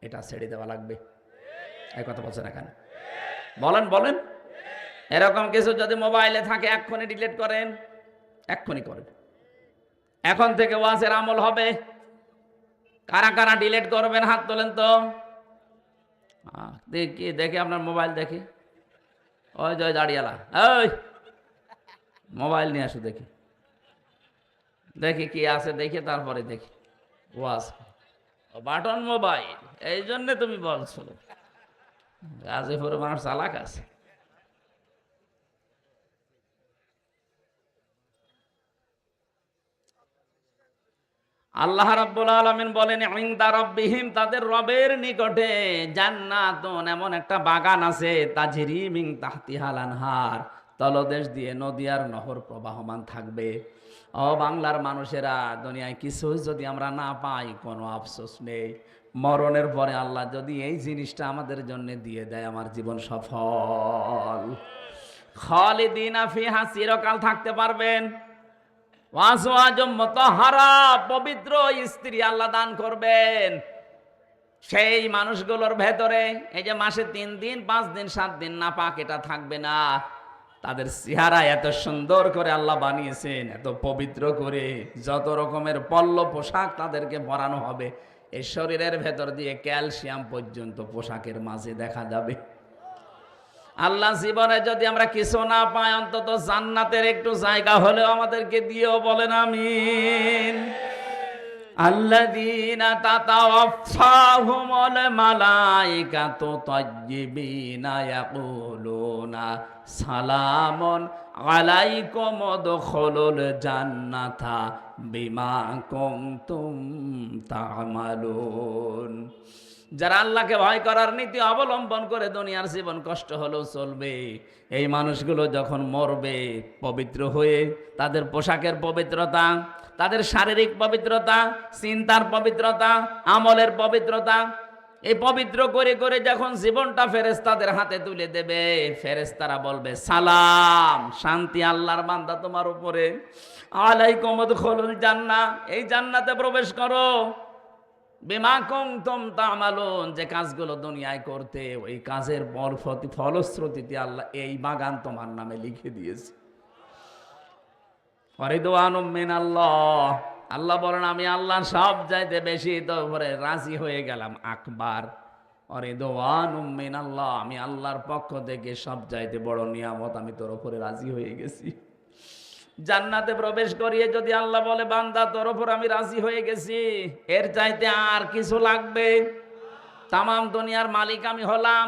এটা ছেড়ে দেওয়া লাগবে। এই কথা বলছেন এখানে, বলেন বলেন। এরকম কিছু যদি মোবাইলে থাকে এক্ষুনি ডিলিট করেন, এক্ষুনি করেন। এখন থেকে ওয়াজের আমল হবে। কারা কারা ডিলিট করবেন হাত তোলেন তো। দেখি দেখি আপনার মোবাইল দেখি। ওই জয় দাঁড়িয়ালা, ওই মোবাইল নিয়ে আসো দেখি, দেখি কি আছে দেখি, তারপরে দেখি ওয়াজ। বাটন মোবাইল, এই জন্য তুমি বলছো গাজীপুরে মানুষ চালাক আছে। আল্লাহ রাব্বুল আলামিন বলেন ইনদা রাব্বিহিম, তাদের রবের নিকটে জান্নাতুন, এমন একটা বাগান আছে, তাজরি মিন তাহতিহাল আনহার, তলদেশ দিয়ে নদী আর নহর প্রবাহমান থাকবে। ও বাংলার মানুষেরা, দুনিয়ায় কিছু যদি আমরা না পাই কোনো আফসোস নেই। মরণের পরে আল্লাহ যদি এই জিনিসটা আমাদের জন্য দিয়ে দেয়, আমার জীবন সফল। খালিদিনা ফিহা, চিরকাল থাকতে পারবেন। পবিত্র স্ত্রী আল্লাহ দান করবেন সেই মানুষগুলোর ভেতরে। এই যে মাসে 3 দিন 5 দিন 7 দিন না পাক, এটা থাকবে না। তাদের চেহারা এত সুন্দর করে আল্লাহ বানিয়েছেন, এত পবিত্র করে, যত রকমের পল্ল পোশাক তাদেরকে পরানো হবে, এই শরীরের ভেতর দিয়ে ক্যালসিয়াম পর্যন্ত পোশাকের মাঝে দেখা যাবে। আল্লাহ জীবনে যদি আমরা কিছু না পাই, অন্তত জান্নাতের একটু জায়গা হলেও আমাদেরকে দিয়েও, বলেন আমিন। আল্লাযীনা তাতাওয়াফাহুমুল মালায়েকাতু তাইয়্যিবিনা ইয়াকুলুনা সালামুন আলাইকুম উদখুলুল জান্নাতা বিমা কুনতুম তা'মালুন। যারা আল্লাহকে ভয় করার নীতি অবলম্বন করে দুনিয়ার জীবন কষ্ট হলেও চলবে, এই মানুষগুলো যখন মরবে পবিত্র হয়ে, তাদের পোশাকের পবিত্রতা, তাদের শারীরিক পবিত্রতা, চিন্তার পবিত্রতা, আমলের পবিত্রতা, এই পবিত্র করে করে যখন জীবনটা ফেরেশতাদের হাতে তুলে দেবে, ফেরেশতারা বলবে সালাম, শান্তি আল্লাহর বান্দা তোমার উপরে, আলাইকুম উদখুলুল জান্নাহ, এই জান্নাতে প্রবেশ করো, বিমা কুনতুম তা'মালুন, যে কাজগুলো দুনিয়ায় করতে, ওই কাজের ফলশ্রুতিতে আল্লাহ এই বাগান তোমার নামে লিখে দিয়েছে। রিদওয়ানুম মিনাল্লাহ, আল্লাহ বলেন আমি আল্লাহ সব চাইতে বেশি তোর উপরে রাজি হয়ে গেলাম, আকবার। রিদওয়ানুম মিনাল্লাহ, আমি আল্লাহর পক্ষ থেকে সব চাইতে বড় নিয়ামত, আমি তোর উপরে রাজি হয়ে গেছি। জান্নাতে প্রবেশ করিয়ে যদি আল্লাহ বলে বান্দা তোর উপর আমি রাজি হয়ে গেছি, এর চাইতে আর কিছু লাগবে? তামাম দুনিয়ার মালিক আমি হলাম,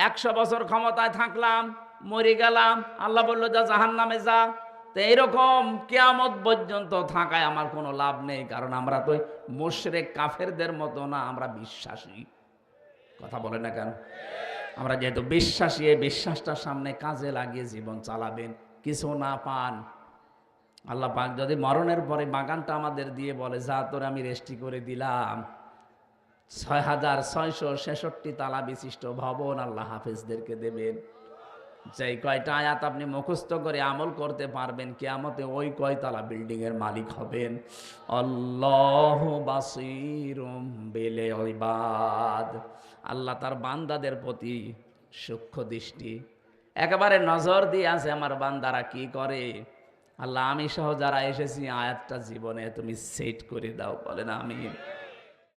100 বছর ক্ষমতায় থাকলাম, মরে গেলাম, আল্লাহ বলল যা জাহান্নামে যা। তো এইরকম কিয়ামত পর্যন্ত থাকায় আমার কোনো লাভ নেই, কারণ আমরা তো মুশরিক কাফেরদের মতো না, আমরা বিশ্বাসী। কথা বলে না কেন? আমরা যেহেতু বিশ্বাসী, এই বিশ্বাসটার সামনে কাজে লাগিয়ে জীবন চালাবেন। কিছু না পান, আল্লাহ পাক যদি মরণের পরে বাগানটা আমাদের দিয়ে বলে, যা তোর আমি রেস্টি করে দিলাম, 6666 তালা বিশিষ্ট ভবন আল্লাহ হাফেজদেরকে দেবেন। যেই কয়টা আয়াত আপনি মুখস্থ করে আমল করতে পারবেন, কিয়ামতে ওই কয়তলা বিল্ডিং এর মালিক হবেন। আল্লাহু বাসীরুম বিল ইবাদ, আল্লাহ তার বান্দাদের প্রতি সূক্ষ্ম দৃষ্টি, একেবারে নজর দিয়ে আছে আমার বান্দারা কি করে। আল্লাহ আমি সহ যারা এসেছি আয়াতটা জীবনে তুমি সেট করে দাও, বলেন আমিন।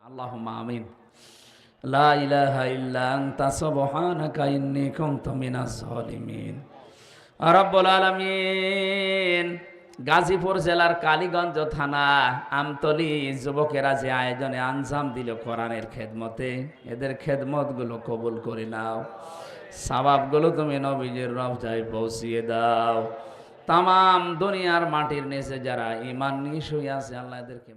আল্লাহুম্মা আমিন। লা ইলাহা ইল্লা আনতা সুবহানাকা ইন্নী কুনতু মিনাজ জালিমিন। রব্বুল আলামিন, গাজীপুর জেলার কালীগঞ্জ থানা আমতলী যুবকেরা যে আয়োজনে আঞ্জাম দিল কোরআনের খেদমতে, এদের খেদমতগুলো কবুল করে নাও, সওয়াবগুলো তুমি নবীজির রওজায় পৌঁছিয়ে দাও। তামাম দুনিয়ার মাটির নিচে যারা ঈমান নিয়ে শুয়ে আছে আল্লাহ এদেরকে